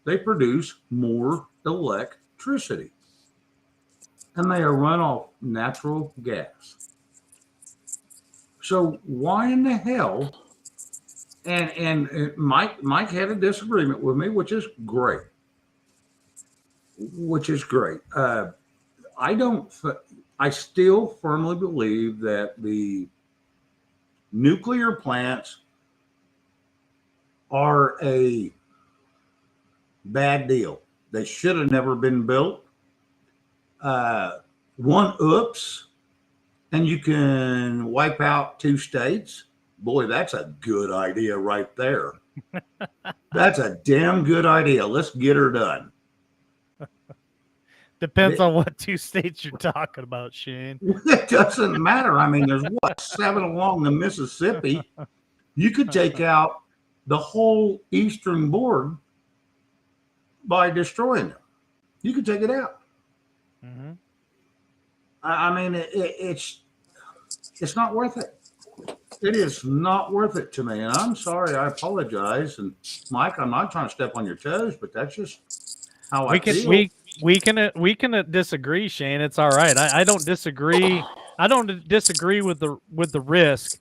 They produce more electricity. And they are run off natural gas. So why in the hell? And Mike had a disagreement with me, which is great. I still firmly believe that the nuclear plants are a bad deal. They should have never been built. One oops, and you can wipe out 2 states. Boy, that's a good idea right there. That's a damn good idea. Let's get her done. Depends on what 2 states you're talking about, Shane. It doesn't matter. I mean, there's 7 along the Mississippi. You could take out the whole eastern board by destroying them. You could take it out. Mm-hmm. I mean, it's not worth it. It is not worth it to me. And I'm sorry. I apologize. And Mike, I'm not trying to step on your toes, but that's just how I feel. We can disagree, Shane. It's all right. I don't disagree. I don't disagree with the risk.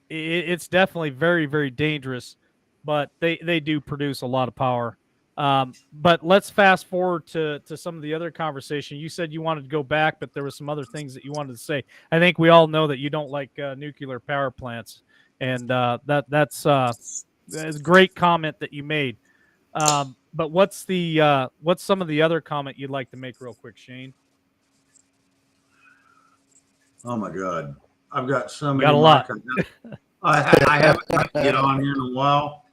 It's definitely very, very dangerous, but they do produce a lot of power. But let's fast forward to some of the other conversation. You said you wanted to go back, but there were some other things that you wanted to say. I think we all know that you don't like nuclear power plants, and that's a great comment that you made. But what's some of the other comment you'd like to make real quick, Shane? Oh my God. I've got so many. Got a lot. I haven't got to get on here in a while.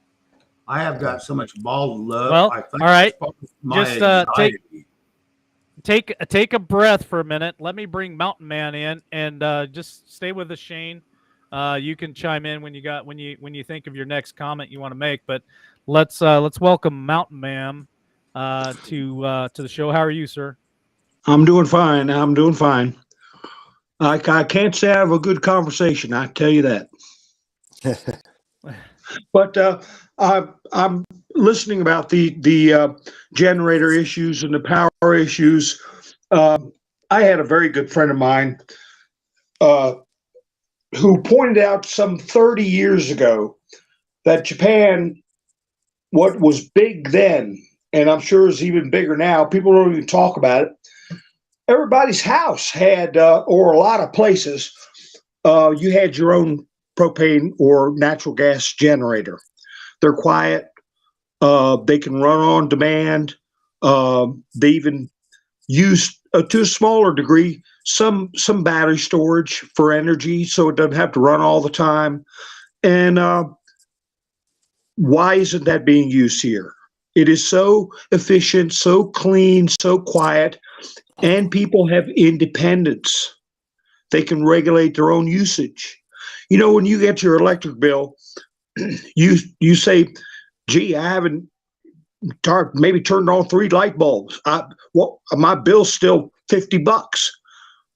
I have got so much ball love. Well, I think all right. Just take a breath for a minute. Let me bring Mountain Man in, and just stay with us, Shane. You can chime in when you think of your next comment you want to make. But let's welcome Mountain Man to the show. How are you, sir? I'm doing fine. I can't say I have a good conversation. I tell you that. But I'm listening about the generator issues and the power issues. I had a very good friend of mine who pointed out some 30 years ago that Japan, what was big then, and I'm sure is even bigger now, people don't even talk about it. Everybody's house had, or a lot of places, you had your own propane or natural gas generator. They're quiet. They can run on demand. They even use, to a smaller degree, some battery storage for energy, so it doesn't have to run all the time. And why isn't that being used here? It is so efficient, so clean, so quiet, and people have independence. They can regulate their own usage. You know, when you get your electric bill, you say, "Gee, I haven't maybe turned on 3 light bulbs. My bill's still $50."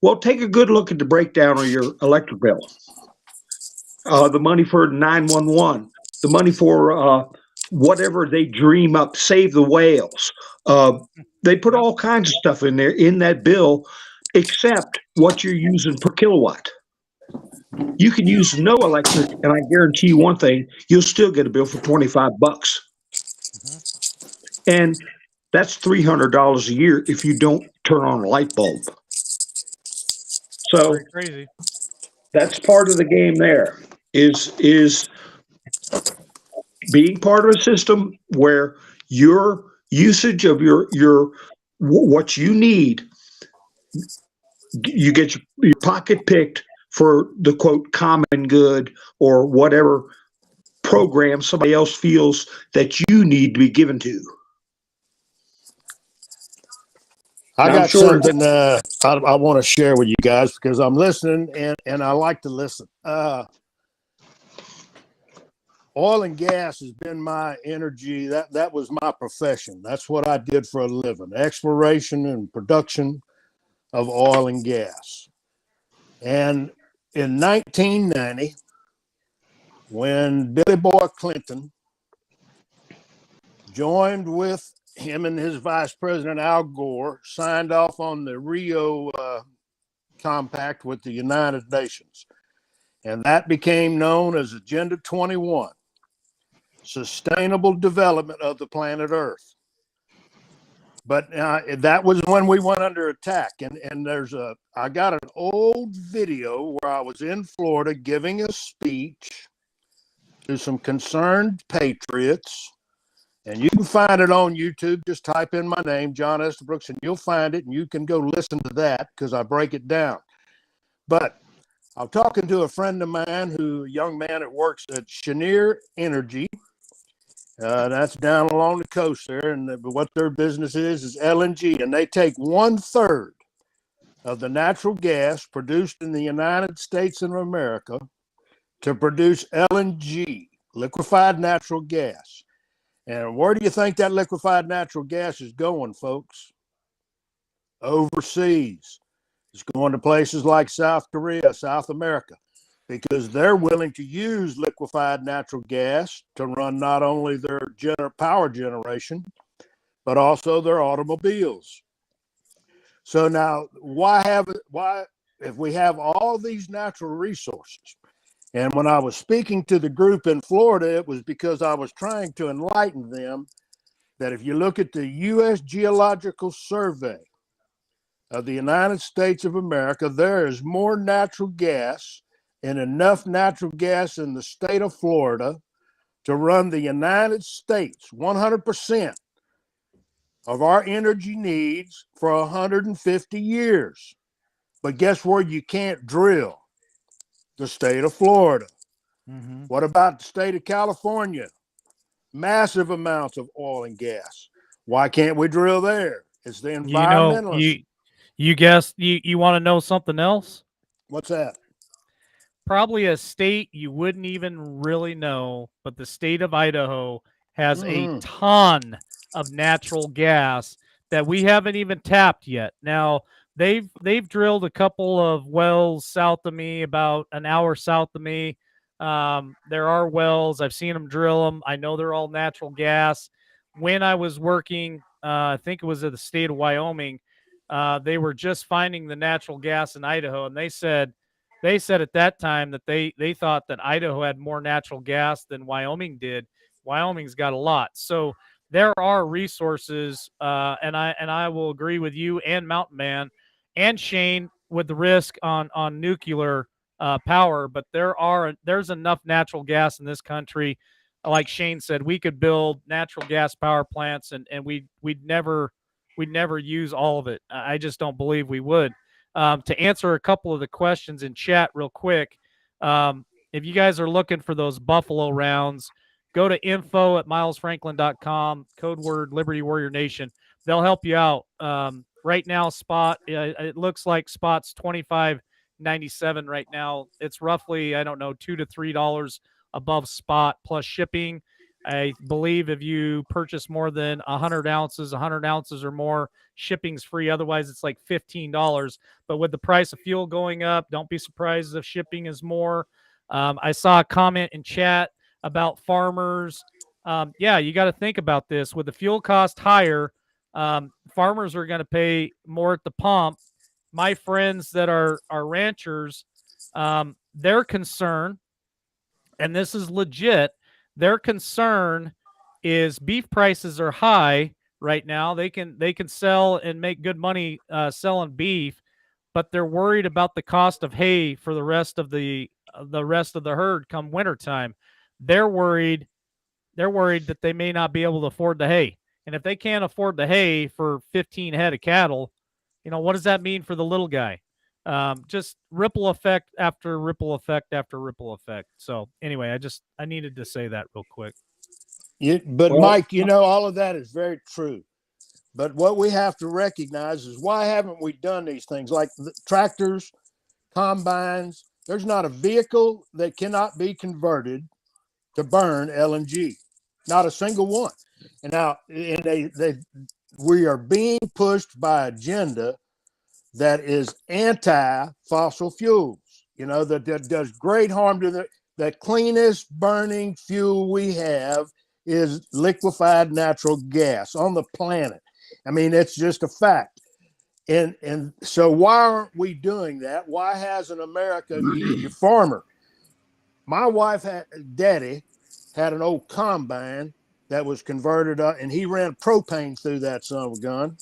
Well, take a good look at the breakdown of your electric bill. The money for 911, the money for whatever they dream up, Save the Whales. They put all kinds of stuff in there in that bill, except what you're using per kilowatt. You can use no electric, and I guarantee you one thing: you'll still get a bill for $25. And that's $300 a year if you don't turn on a light bulb. So crazy. That's part of the game. There is being part of a system where your usage of your what you need, you get your pocket picked for the quote common good or whatever program somebody else feels that you need to be given to. I got something I want to share with you guys because I'm listening and I like to listen. Oil and gas has been my energy. That was my profession. That's what I did for a living: exploration and production of oil and gas. And in 1990, when Billy Boy Clinton joined with him and his vice president Al Gore, signed off on the Rio Compact with the United Nations. And that became known as Agenda 21, sustainable development of the planet Earth. But that was when we went under attack. And I got an old video where I was in Florida giving a speech to some concerned patriots. And you can find it on YouTube. Just type in my name, John Estabrooks, and you'll find it. And you can go listen to that because I break it down. But I'm talking to a friend of mine, a young man that works at Cheniere Energy. That's down along the coast there. And what their business is LNG. And they take 1/3 of the natural gas produced in the United States of America to produce LNG, liquefied natural gas. And where do you think that liquefied natural gas is going, folks? Overseas. It's going to places like South Korea, South America, because they're willing to use liquefied natural gas to run not only their power generation, but also their automobiles. So now, why if we have all these natural resources? And when I was speaking to the group in Florida, it was because I was trying to enlighten them that if you look at the U.S. Geological Survey of the United States of America, there is more natural gas and enough natural gas in the state of Florida to run the United States 100% of our energy needs for 150 years. But guess where you can't drill? The state of Florida. Mm-hmm. What about the state of California? Massive amounts of oil and gas. Why can't we drill there? It's the environmentalists. You guess you want to know something else? What's that? Probably a state you wouldn't even really know, but the state of Idaho has a ton of natural gas that we haven't even tapped yet. Now, they've drilled a couple of wells south of me, about an hour south of me. There are wells. I've seen them drill them. I know they're all natural gas. When I was working, I think it was at the state of Wyoming, they were just finding the natural gas in Idaho, and they said at that time that they thought that Idaho had more natural gas than Wyoming did. Wyoming's got a lot. So there are resources, and I will agree with you and Mountain Man and Shane with the risk on nuclear power, but there's enough natural gas in this country. Like Shane said, we could build natural gas power plants, and we'd never use all of it. I just don't believe we would. To answer a couple of the questions in chat real quick, if you guys are looking for those Buffalo rounds, go to info@milesfranklin.com, code word Liberty Warrior Nation. They'll help you out. Right now, spot, it looks like spot's $25.97 right now. It's roughly, I don't know, $2 to $3 above spot plus shipping. I believe if you purchase more than 100 ounces or more, shipping's free. Otherwise, it's like $15. But with the price of fuel going up, don't be surprised if shipping is more. I saw a comment in chat about farmers. Yeah, you got to think about this. With the fuel cost higher, farmers are going to pay more at the pump. My friends that are ranchers, their concern, and this is legit, their concern is beef prices are high right now. They can sell and make good money selling beef, but they're worried about the cost of hay for the rest of the herd come wintertime. They're worried that they may not be able to afford the hay. And if they can't afford the hay for 15 head of cattle, what does that mean for the little guy? Just ripple effect after ripple effect after ripple effect. So anyway, I needed to say that real quick. But Mike, all of that is very true. But what we have to recognize is, why haven't we done these things like the tractors, combines? There's not a vehicle that cannot be converted to burn LNG. Not a single one. And now, we are being pushed by agenda that is anti-fossil fuels, that does great harm to the cleanest burning fuel we have is liquefied natural gas on the planet. I mean, it's just a fact. And so why aren't we doing that? Why hasn't America, your farmer? My daddy had an old combine that was converted up, and he ran propane through that son of a gun.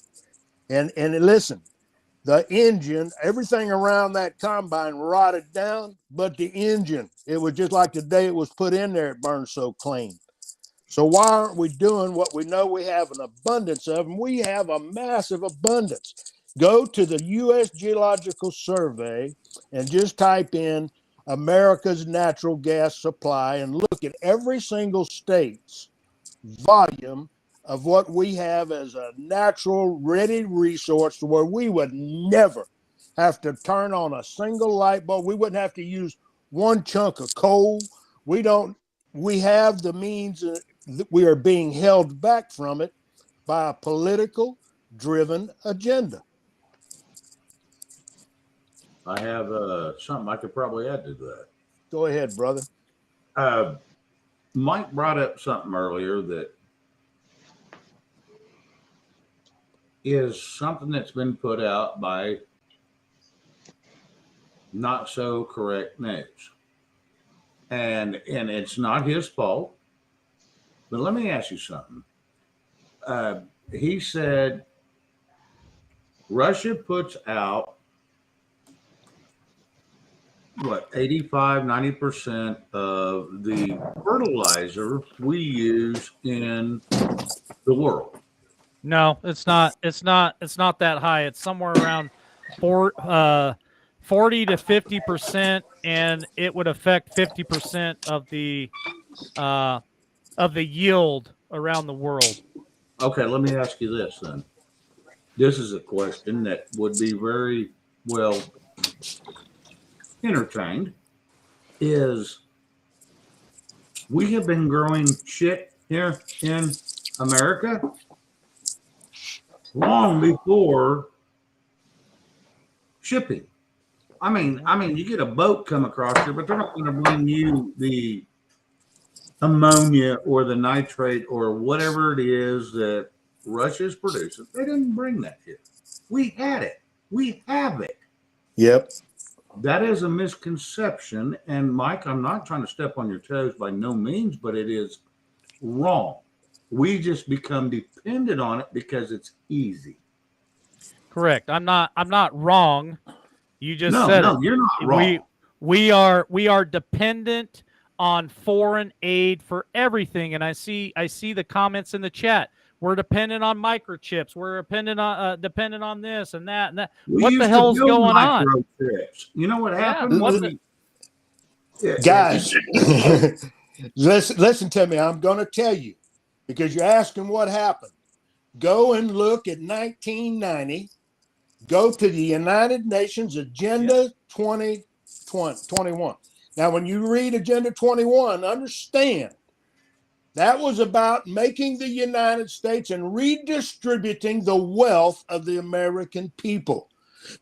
And listen, the engine, everything around that combine rotted down, but the engine, it was just like the day it was put in there, it burned so clean. So why aren't we doing what we know we have an abundance of? And we have a massive abundance. Go to the U.S. Geological Survey and just type in America's natural gas supply and look at every single state's volume of what we have as a natural ready resource, to where we would never have to turn on a single light bulb. We wouldn't have to use one chunk of coal. We have the means. We are being held back from it by a political driven agenda. I have something I could probably add to that. Go ahead, brother. Mike brought up something earlier that is something that's been put out by not so correct news. And it's not his fault. But let me ask you something. He said Russia puts out 85-90% of the fertilizer we use in the world. No, it's not that high. It's somewhere around 40 to 50%, and it would affect 50% of the yield around the world. Okay, let me ask you this then. This is a question that would be very well entertained. Is we have been growing shit here in America long before shipping. I mean, you get a boat come across here, but they're not going to bring you the ammonia or the nitrate or whatever it is that Russia is producing. They didn't bring that here. We had it. We have it. Yep. That is a misconception. And Mike, I'm not trying to step on your toes by no means, but it is wrong. We just become dependent on it because it's easy. Correct. I'm not wrong. You just said no, you're not wrong. We are dependent on foreign aid for everything, and I see the comments in the chat. We're dependent on microchips. We're dependent on this and that and that. What the hell's going on? Microchips. You know what happened? Guys, listen to me. I'm going to tell you, because you're asking what happened. Go and look at 1990. Go to the United Nations Agenda 2021. Now, when you read Agenda 21, understand that was about making the United States and redistributing the wealth of the American people,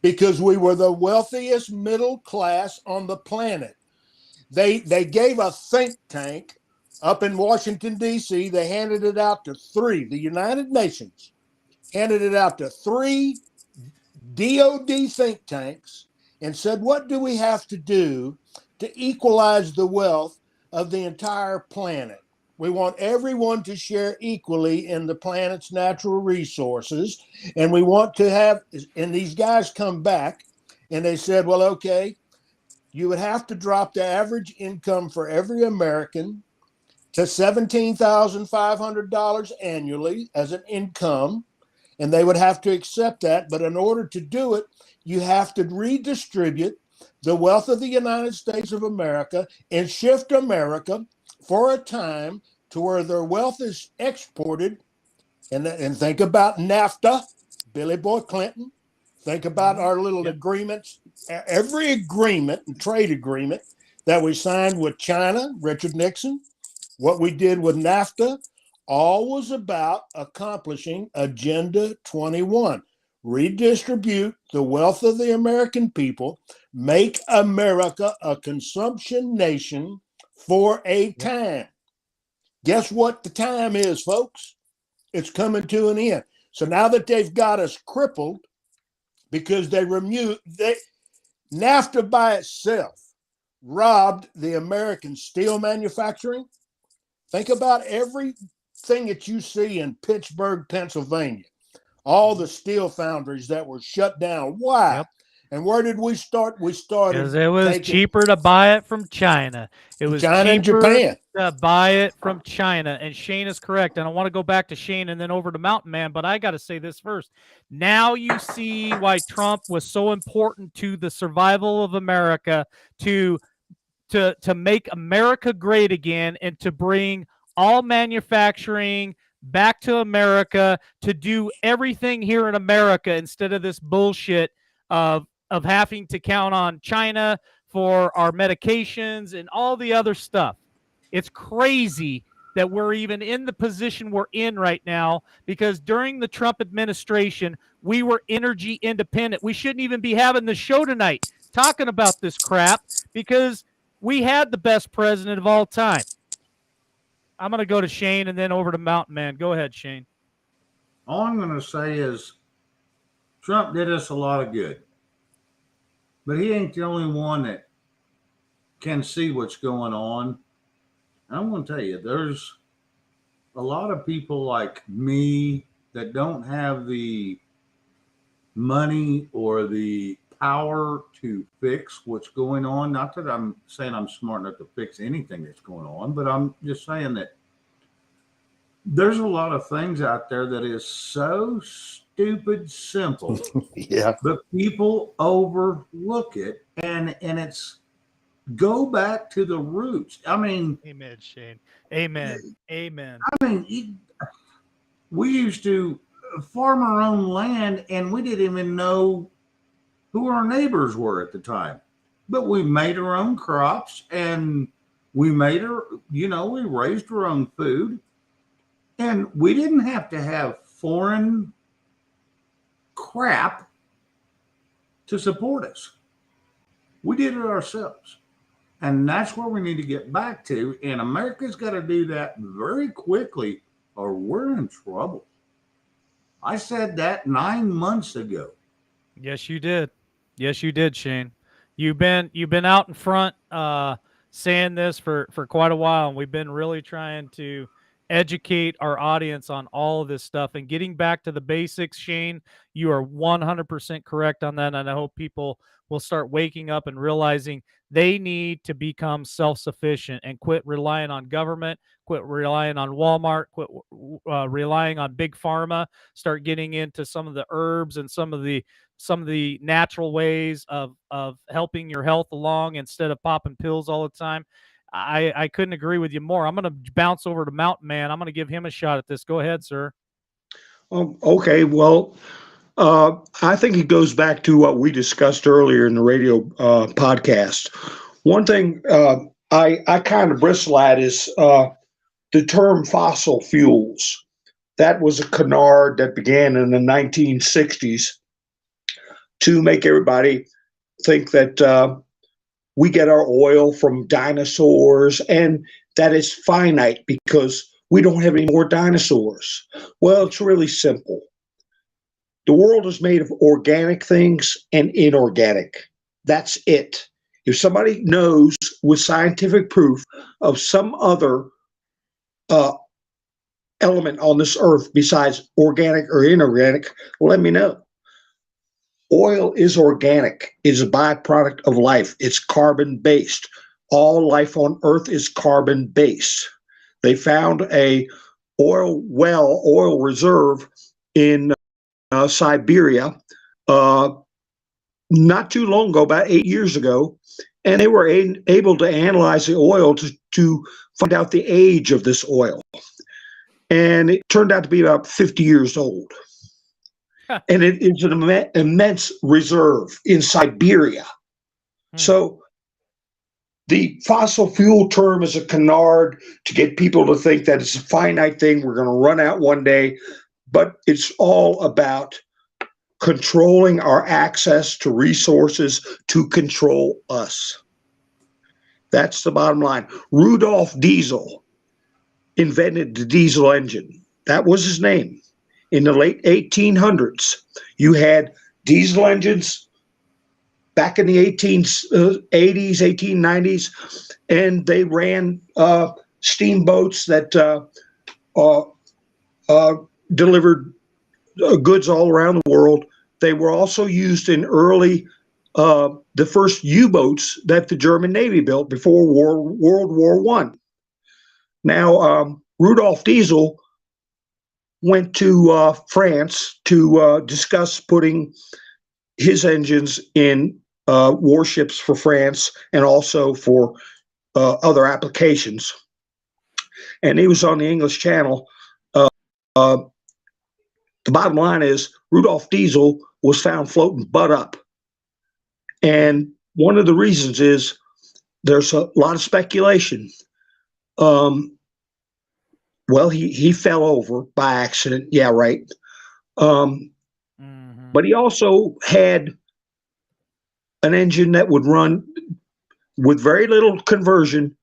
because we were the wealthiest middle class on the planet. They gave a think tank up in Washington, D.C. They handed it out to three. The United Nations handed it out to three DOD think tanks and said, what do we have to do to equalize the wealth of the entire planet? We want everyone to share equally in the planet's natural resources. And we want to have, and these guys come back and they said, well, okay, you would have to drop the average income for every American to $17,500 annually as an income. And they would have to accept that. But in order to do it, you have to redistribute the wealth of the United States of America and shift America for a time to where their wealth is exported. And think about NAFTA, Billy Boy Clinton. Think about our little agreements. Every agreement and trade agreement that we signed with China, Richard Nixon, what we did with NAFTA, all was about accomplishing Agenda 21. Redistribute the wealth of the American people, make America a consumption nation for a time. Guess what the time is, folks? It's coming to an end. So now that they've got us crippled because NAFTA by itself robbed the American steel manufacturing. Think about everything that you see in Pittsburgh, Pennsylvania, all the steel foundries that were shut down. Why? Yep. And where did we start? We started because it was cheaper to buy it from China. It was China and Japan to buy it from China. And Shane is correct. And I want to go back to Shane and then over to Mountain Man. But I got to say this first. Now you see why Trump was so important to the survival of America, to make America great again, and to bring all manufacturing back to America, to do everything here in America instead of this bullshit of having to count on China for our medications and all the other stuff. It's crazy that we're even in the position we're in right now, because during the Trump administration, we were energy independent. We shouldn't even be having the show tonight talking about this crap, because we had the best president of all time. I'm going to go to Shane and then over to Mountain Man. Go ahead, Shane. All I'm going to say is Trump did us a lot of good. But he ain't the only one that can see what's going on. I'm going to tell you, there's a lot of people like me that don't have the money or the power to fix what's going on. Not that I'm saying I'm smart enough to fix anything that's going on, but I'm just saying that there's a lot of things out there that is so stupid simple. Yeah. But people overlook it, and it's go back to the roots. I mean, amen, Shane. Amen. Amen. I mean, we used to farm our own land, and we didn't even know who our neighbors were at the time. But we made our own crops, and we we raised our own food, and we didn't have to have foreign crap to support us. We did it ourselves. And that's where we need to get back to. And America's got to do that very quickly, or we're in trouble. I said that 9 months ago. Yes, you did. Yes, you did, Shane. You've been out in front saying this for quite a while, and we've been really trying to educate our audience on all of this stuff. And getting back to the basics, Shane, you are 100% correct on that. And I hope people will start waking up and realizing they need to become self-sufficient and quit relying on government, quit relying on Walmart, quit relying on big pharma, start getting into some of the herbs and some of the natural ways of helping your health along instead of popping pills all the time. I couldn't agree with you more. I'm going to bounce over to Mountain Man. I'm going to give him a shot at this. Go ahead, sir. Okay, well, I think it goes back to what we discussed earlier in the radio podcast. One thing I kind of bristle at is the term fossil fuels. That was a canard that began in the 1960s to make everybody think that we get our oil from dinosaurs and that is finite because we don't have any more dinosaurs. Well, it's really simple. The world is made of organic things and inorganic. That's it. If somebody knows with scientific proof of some other element on this earth besides organic or inorganic, let me know. Oil is organic. It's a byproduct of life. It's carbon-based. All life on Earth is carbon-based. They found a oil reserve in Siberia not too long ago, about 8 years ago, and they were able to analyze the oil to find out the age of this oil. And it turned out to be about 50 years old. And it is an immense reserve in Siberia. So the fossil fuel term is a canard to get people to think that it's a finite thing. We're going to run out one day. But it's all about controlling our access to resources to control us. That's the bottom line. Rudolph Diesel invented the diesel engine. That was his name. In the late 1800s, you had diesel engines back in the 1880s, 1890s, and they ran steamboats that delivered goods all around the world. They were also used in the first U-boats that the German Navy built before World War I. Now, Rudolph Diesel went to France to discuss putting his engines in warships for France and also for other applications. And he was on the English Channel. The bottom line is Rudolph Diesel was found floating butt up. And one of the reasons is there's a lot of speculation. Well, he fell over by accident. Yeah, right. But he also had an engine that would run with very little conversion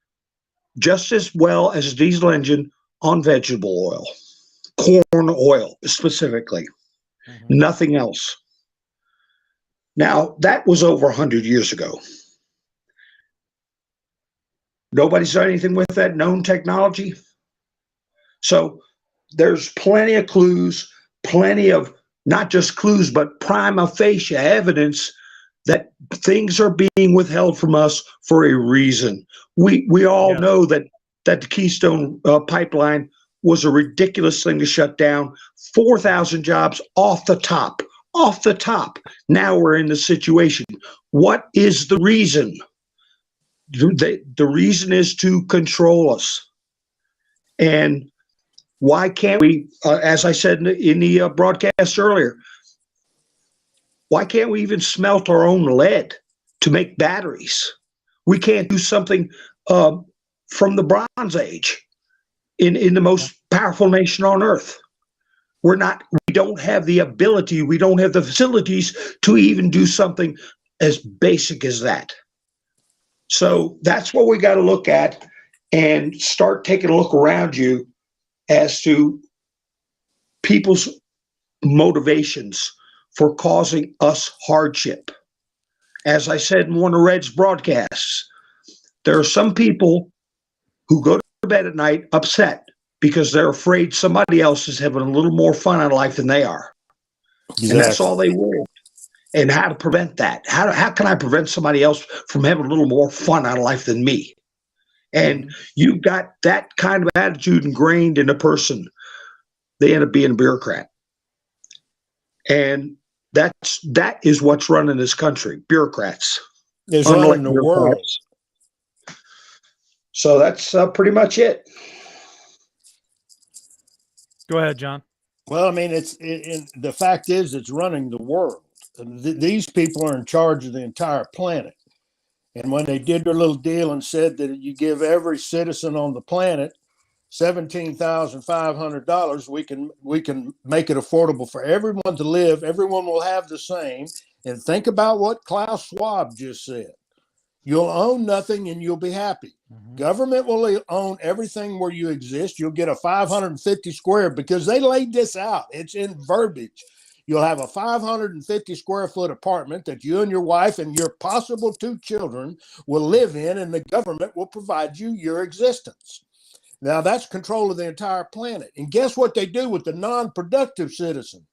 just as well as a diesel engine on vegetable oil, corn oil specifically, nothing else. Now, that was over 100 years ago. Nobody's done anything with that known technology. So there's plenty of clues, plenty of not just clues, but prima facie evidence that things are being withheld from us for a reason. We all know that the Keystone pipeline was a ridiculous thing to shut down. 4,000 jobs off the top. Now we're in the situation. What is the reason? The reason is to control us. And why can't we, as I said in the broadcast earlier, why can't we even smelt our own lead to make batteries? We can't do something from the Bronze Age in the most powerful nation on earth. We don't have the ability, we don't have the facilities to even do something as basic as that. So that's what we got to look at and start taking a look around you as to people's motivations for causing us hardship. As I said in one of Red's broadcasts, there are some people who go to bed at night upset because they're afraid somebody else is having a little more fun out of life than they are. Exactly. And that's all they want. And how to prevent that? How can I prevent somebody else from having a little more fun out of life than me? And you've got that kind of attitude ingrained in a person, they end up being a bureaucrat. And that is what's running this country, bureaucrats. It's running the world. So that's pretty much it. Go ahead, John. Well, I mean, the fact is it's running the world. These people are in charge of the entire planet. And when they did their little deal and said that you give every citizen on the planet $17,500, we can make it affordable for everyone to live. Everyone will have the same. And think about what Klaus Schwab just said. You'll own nothing and you'll be happy. Government will own everything where you exist. You'll get a 550 square, because they laid this out. It's in verbiage. You'll have a 550 square foot apartment that you and your wife and your possible 2 children will live in, and the government will provide you your existence. Now, that's control of the entire planet. And guess what they do with the non-productive citizen?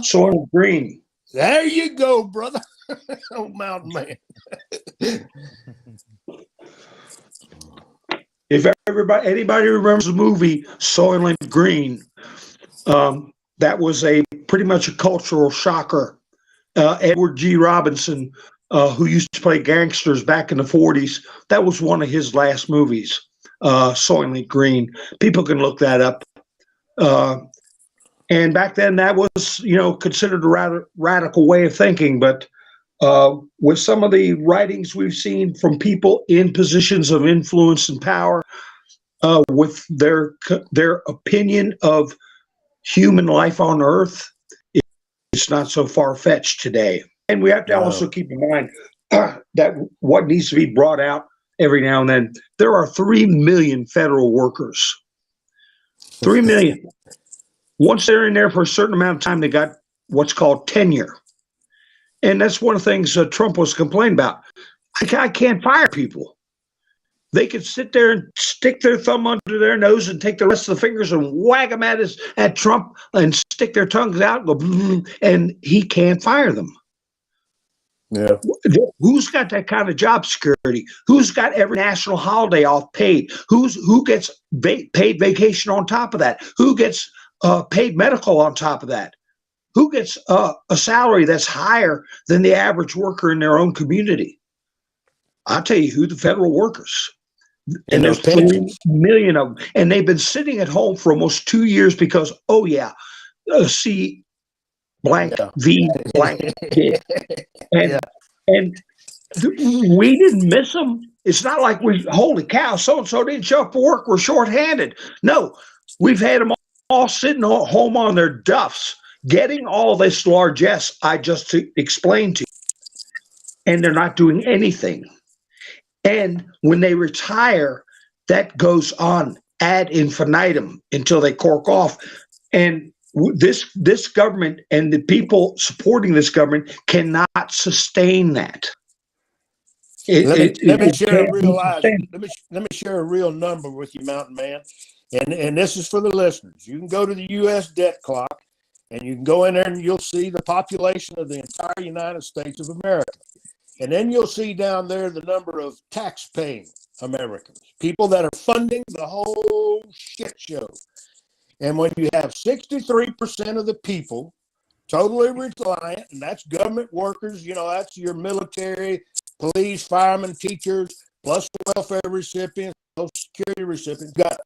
Soil Green. There you go, brother. Oh, Mountain Man. If anybody remembers the movie Soylent Green, that was pretty much a cultural shocker. Edward G. Robinson, who used to play gangsters back in the 40s, that was one of his last movies, Soylent Green. People can look that up. And back then, that was, considered a rather radical way of thinking. But with some of the writings we've seen from people in positions of influence and power, with their opinion of human life on Earth, it's not so far-fetched today. And we have to also keep in mind that what needs to be brought out every now and then, there are 3 million federal workers. 3 million. Once they're in there for a certain amount of time, they got what's called tenure. And that's one of the things Trump was complaining about. I can't fire people. They could sit there and stick their thumb under their nose and take the rest of the fingers and wag them at Trump and stick their tongues out and go, and he can't fire them. Yeah. Who's got that kind of job security? Who's got every national holiday off paid? Who gets paid vacation on top of that? Who gets paid medical on top of that? Who gets a salary that's higher than the average worker in their own community? I'll tell you who: the federal workers. And there's 3 million of them. And they've been sitting at home for almost 2 years because, C blank V blank did. And we didn't miss them. It's not like holy cow, so-and-so didn't show up for work, we're shorthanded. No, we've had them all sitting home on their duffs, getting all this largesse I just explained to you. And they're not doing anything. And when they retire, that goes on ad infinitum until they cork off. And this government and the people supporting this government cannot sustain that. Let me share a real number with you, Mountain Man. And this is for the listeners. You can go to the U.S. debt clock, and you can go in there and you'll see the population of the entire United States of America. And then you'll see down there the number of tax-paying Americans, people that are funding the whole shit show. And when you have 63% of the people totally reliant, and that's government workers, that's your military, police, firemen, teachers, plus the welfare recipients, Social Security recipients, got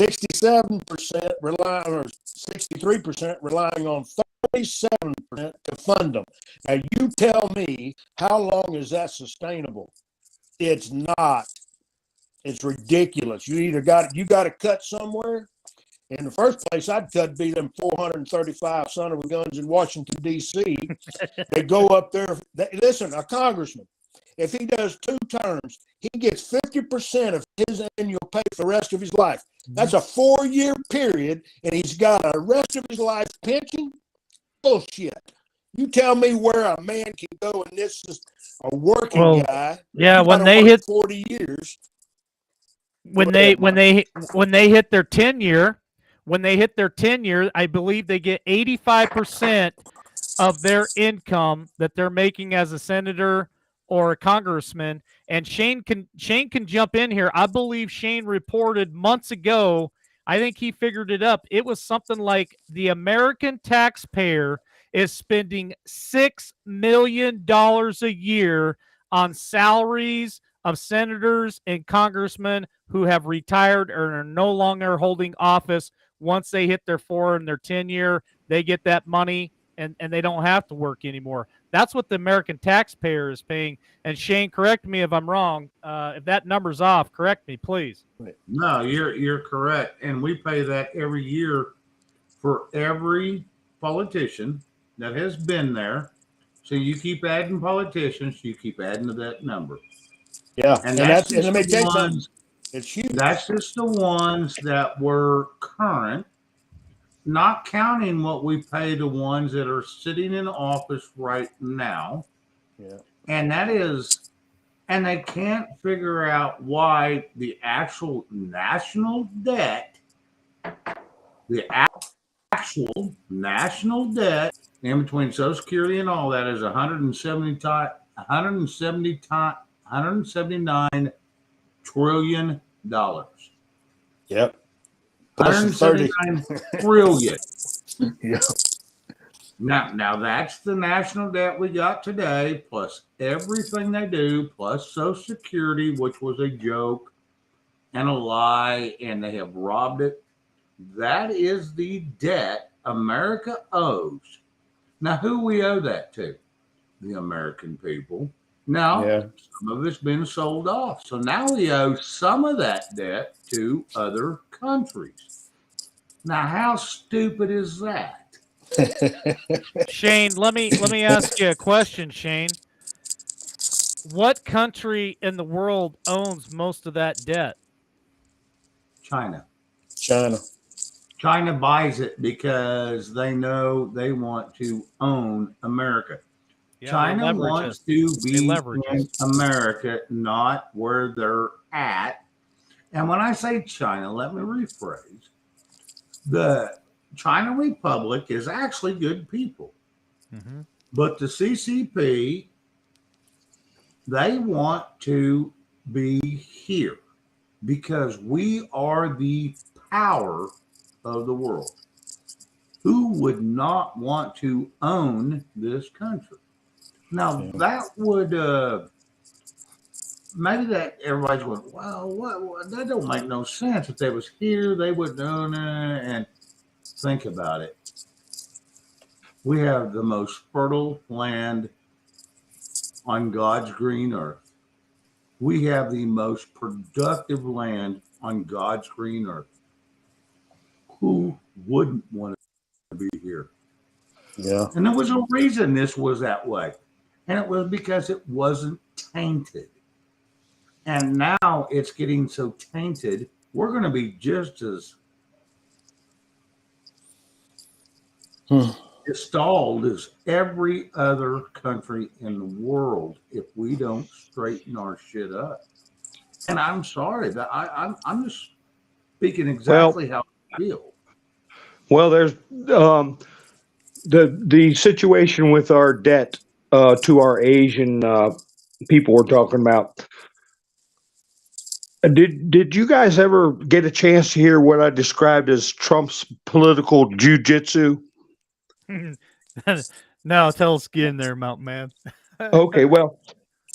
67% relying, or 63% relying on 37% to fund them. Now, you tell me, how long is that sustainable? It's not. It's ridiculous. You got to cut somewhere. In the first place, I'd cut be them 435 son of a guns in Washington, D.C. They go up there. Listen, a congressman, if he does 2 terms, he gets 50% of his annual pay for the rest of his life. That's a 4-year period, and he's got a rest of his life pension. Bullshit. You tell me where a man can go, and this is a working guy. Yeah, when they hit 40 years. when they hit their tenure, I believe they get 85% of their income that they're making as a senator or a congressman. And Shane can jump in here. I believe Shane reported months ago, I think he figured it up. It was something like the American taxpayer is spending $6 million a year on salaries of senators and congressmen who have retired or are no longer holding office. Once they hit their 4 and their 10 year, they get that money and they don't have to work anymore. That's what the American taxpayer is paying. And Shane, correct me if I'm wrong. If that number's off, correct me, please. No, you're correct. And we pay that every year for every politician that has been there. So you keep adding politicians, you keep adding to that number. Yeah, And let that's me tell you the something. ones, It's huge. that's just the ones that were current, not counting what we pay the ones that are sitting in office right now. Yeah. And that is, and they can't figure out why the actual national debt, the actual national debt in between Social Security and all that is 179 trillion dollars. Yep. Plus 179 trillion. Yeah. Now that's the national debt we got today, plus everything they do, plus Social Security, which was a joke and a lie, and they have robbed it. That is the debt America owes. Now, who we owe that to? The American people. Now, some of it's been sold off. So now we owe some of that debt to other countries. Now, how stupid is that? Shane, let me ask you a question, Shane. What country in the world owns most of that debt? China. China buys it because they know they want to own America. Yeah, China wants to be in America, not where they're at. And when I say China, let me rephrase. The China Republic is actually good people. Mm-hmm. But the CCP, they want to be here because we are the power of the world. Who would not want to own this country? Now that would maybe that everybody's going, well, what that don't make no sense. If they was here, they would own it. And think about it. We have the most fertile land on God's green earth. We have the most productive land on God's green earth. Who wouldn't want to be here? Yeah. And there was a reason this was that way. And it was because it wasn't tainted. And now it's getting so tainted, we're going to be just as installed as every other country in the world if we don't straighten our shit up. And I'm sorry that I'm just speaking exactly how I feel. Well, there's the situation with our debt to our Asian people we're talking about. Did you guys ever get a chance to hear what I described as Trump's political jujitsu? No, tell us get in there, Mountain Man. Okay, well,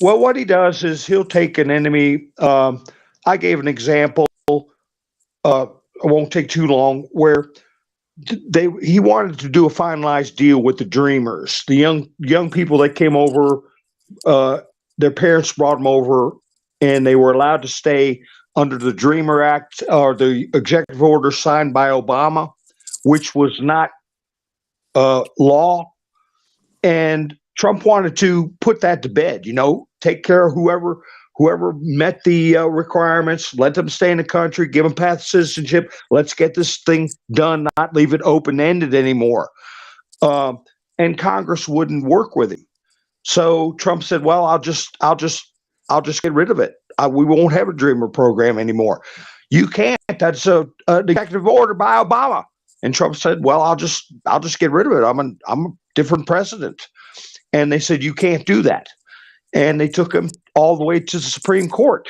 what he does is he'll take an enemy. I gave an example. It won't take too long. Where he wanted to do a finalized deal with the Dreamers, the young people that came over. Their parents brought them over, and they were allowed to stay under the Dreamer Act or the executive order signed by Obama, which was not law. And Trump wanted to put that to bed, take care of whoever met the requirements, let them stay in the country, give them path to citizenship. Let's get this thing done, not leave it open-ended anymore. And Congress wouldn't work with him. So Trump said, well, I'll just get rid of it. we won't have a Dreamer program anymore. You can't. That's an executive order by Obama. And Trump said, well, I'll just get rid of it. I'm a different president. And they said, you can't do that. And they took him all the way to the Supreme Court.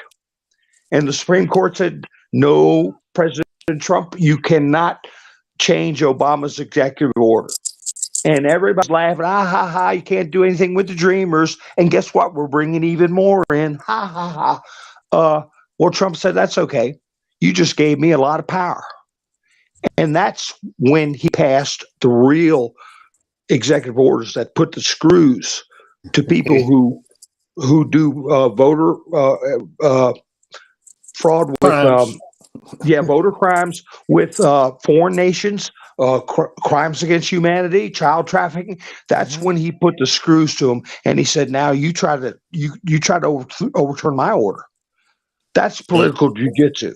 And the Supreme Court said, no, President Trump, you cannot change Obama's executive order. And everybody's laughing, you can't do anything with the Dreamers. And guess what? We're bringing even more in, Well, Trump said, that's okay. You just gave me a lot of power. And that's when he passed the real executive orders that put the screws to people who do voter fraud with voter crimes with foreign nations, crimes against humanity, child trafficking. That's when he put the screws to them, and he said, "Now you try to overturn my order." That's political jujitsu.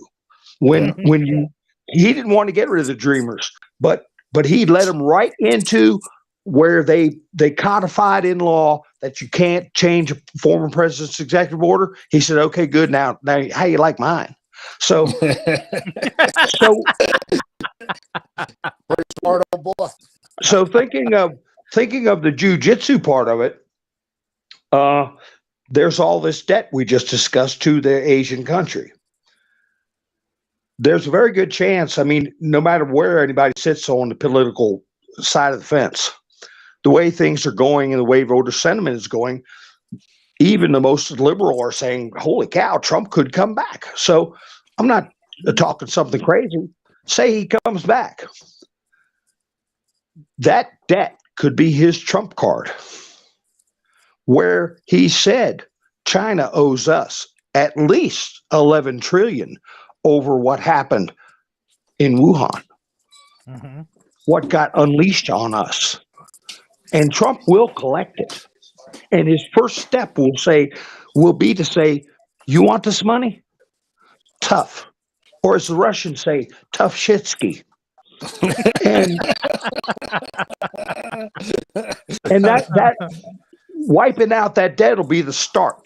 He didn't want to get rid of the Dreamers, but he led them right into where they codified in law that you can't change a former president's executive order. He said, "Okay, good. Now how you like mine?" So, Pretty smart old boy. So thinking of the jujitsu part of it, there's all this debt we just discussed to the Asian country. There's a very good chance, no matter where anybody sits on the political side of the fence, the way things are going and the way voter sentiment is going, even the most liberal are saying, holy cow, Trump could come back. So I'm not talking something crazy. Say he comes back. That debt could be his trump card, where he said China owes us at least 11 trillion over what happened in Wuhan, what got unleashed on us. And Trump will collect it. And his first step will be to say, you want this money? Tough. Or as the Russians say, tough shitsky. and that wiping out that debt will be the start.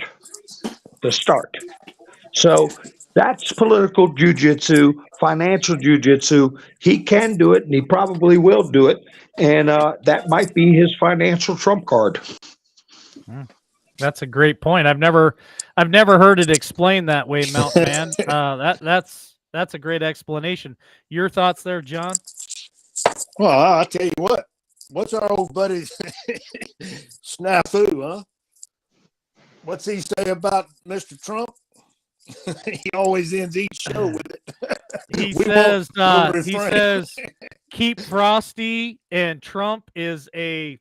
So that's political jujitsu, financial jujitsu. He can do it, and he probably will do it. And that might be his financial trump card. That's a great point. I've never heard it explained that way, Mountain Man. That's a great explanation. Your thoughts there, John? Well, I'll tell you what. What's our old buddy Snafu, huh? What's he say about Mr. Trump? He always ends each show with it. He says, keep Frosty, and Trump is a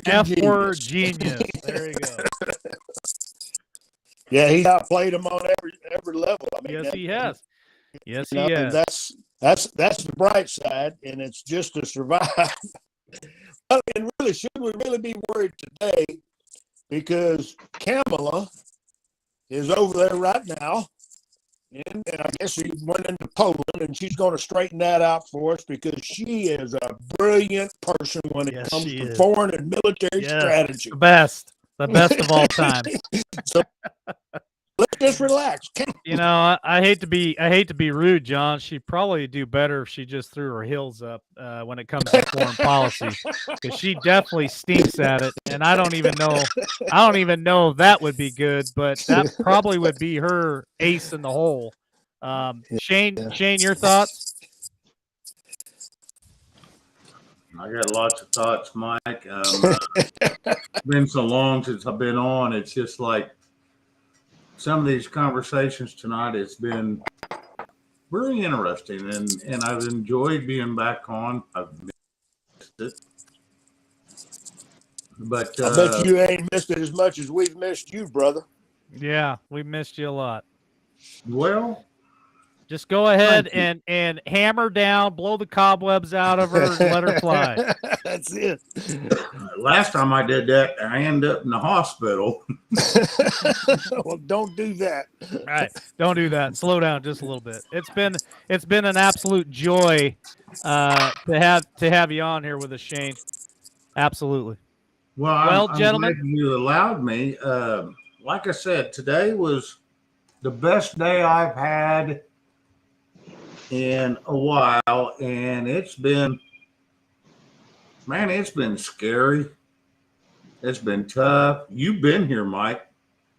F-word genius. There you go. Yeah, he's outplayed him on every level. He has. Yes, he has. That's the bright side, and it's just to survive. And really, should we really be worried today? Because Kamala is over there right now, and I guess she went into Poland, and she's going to straighten that out for us because she is a brilliant person when it comes to foreign and military strategy. The best of all time. So let's just relax. I hate to be rude, John. She'd probably do better if she just threw her heels up when it comes to foreign policy, because she definitely stinks at it. And I don't even know if that would be good, but that probably would be her ace in the hole. Shane, your thoughts? I got lots of thoughts, Mike. It's been so long since I've been on. It's just like some of these conversations tonight, it's been really interesting, and I've enjoyed being back on. I've missed it. But I bet you ain't missed it as much as we've missed you, brother. Yeah, we missed you a lot. Well, just go ahead and hammer down, blow the cobwebs out of her, and let her fly. That's it. Last time I did that, I ended up in the hospital. Well, don't do that. All right, don't do that. Slow down just a little bit. It's been an absolute joy to have you on here with us, Shane. Absolutely. Well, I'm gentlemen, glad you allowed me. like I said, today was the best day I've had in a while, and it's been, man, it's been scary. It's been tough. You've been here, Mike.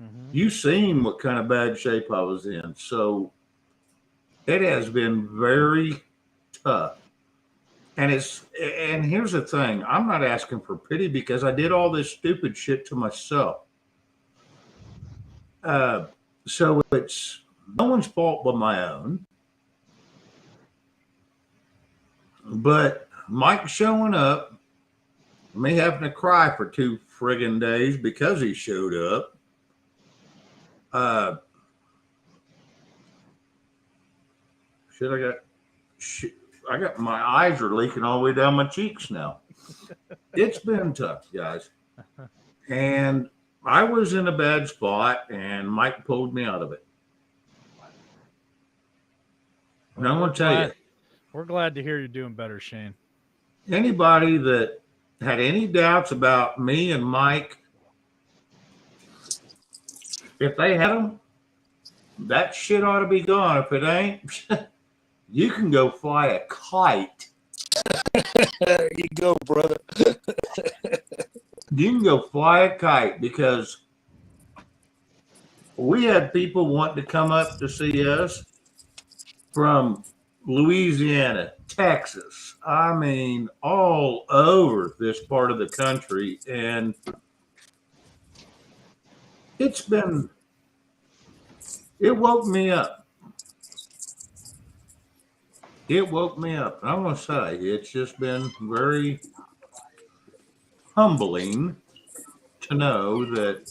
Mm-hmm. You've seen what kind of bad shape I was in. So it has been very tough. And here's the thing. I'm not asking for pity because I did all this stupid shit to myself. So it's no one's fault but my own. But Mike showing up, me having to cry for 2 friggin' days because he showed up. I got my eyes are leaking all the way down my cheeks now. It's been tough, guys. And I was in a bad spot, and Mike pulled me out of it. And I'm going to tell you, we're glad to hear you're doing better, Shane. Anybody that had any doubts about me and Mike, if they had them, that shit ought to be gone. If it ain't, you can go fly a kite. There you go, brother. You can go fly a kite because we had people wanting to come up to see us from Louisiana, Texas. I mean, all over this part of the country. And it woke me up. It woke me up. I'm going to say it's just been very humbling to know that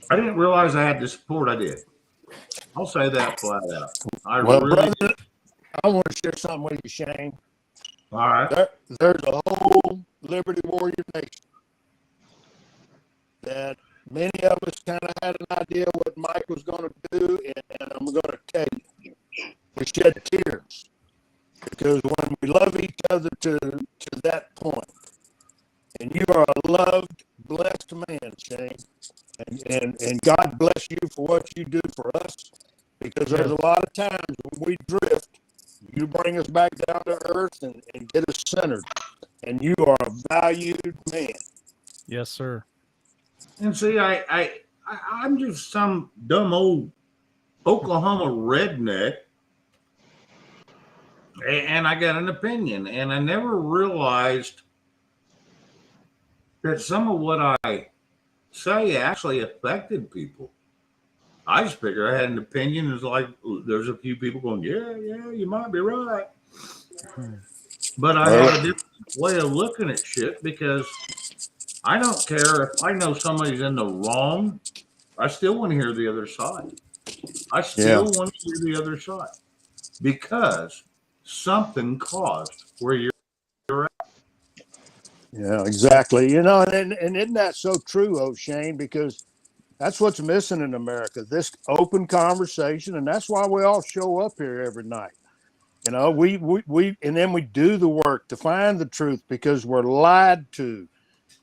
I didn't realize I had the support I did. I'll say that flat out. Brother, I want to share something with you, Shane. All right. There's a whole Liberty Warrior Nation that many of us kind of had an idea what Mike was going to do, and I'm going to tell you, we shed tears because when we love each other to that point, and you are a loved, blessed man, Shane, and God bless you for what you do for us, because there's a lot of times when we drift, you bring us back down to earth and get us centered, and you are a valued man. Yes, sir. And see, I'm just some dumb old Oklahoma redneck, and I got an opinion, and I never realized that some of what I say actually affected people. I just figured I had an opinion. It's like there's a few people going, yeah, you might be right. But I have a different way of looking at shit because I don't care if I know somebody's in the wrong. I still want to hear the other side. I still want to hear the other side because something caused where you're at. Yeah, exactly. You know, and isn't that so true, O'Shane? Because that's what's missing in America, this open conversation, and that's why we all show up here every night. You know, we and then we do the work to find the truth because we're lied to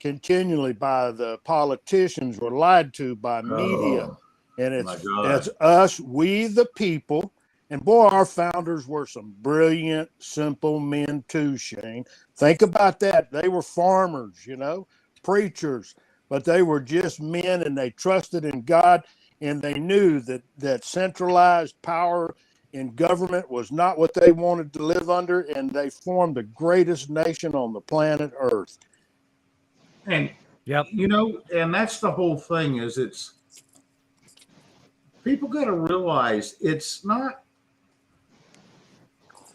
continually by the politicians, we're lied to by media, and it's us, we the people. And boy, our founders were some brilliant, simple men too, Shane. Think about that. They were farmers, you know, preachers, but they were just men, and they trusted in God, and they knew that centralized power in government was not what they wanted to live under, and they formed the greatest nation on the planet Earth. And, you know, and that's the whole thing is people got to realize it's not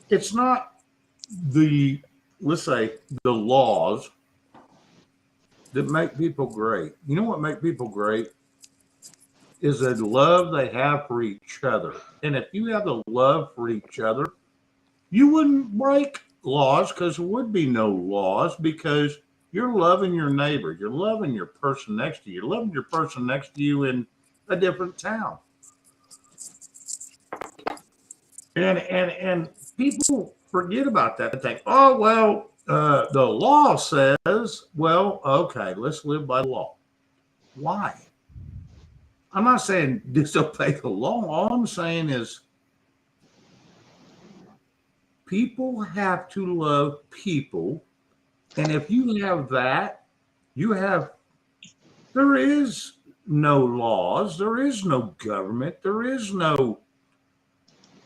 the, let's say, the laws that make people great. You know what make people great is the love they have for each other. And if you have the love for each other, you wouldn't break laws because there would be no laws because you're loving your neighbor. You're loving your person next to you. You're loving your person next to you in a different town. And people forget about that and think, oh, well, the law says, well, okay, let's live by the law. Why? I'm not saying disobey the law. All I'm saying is people have to love people. And if you have that, there is no laws, there is no government, there is no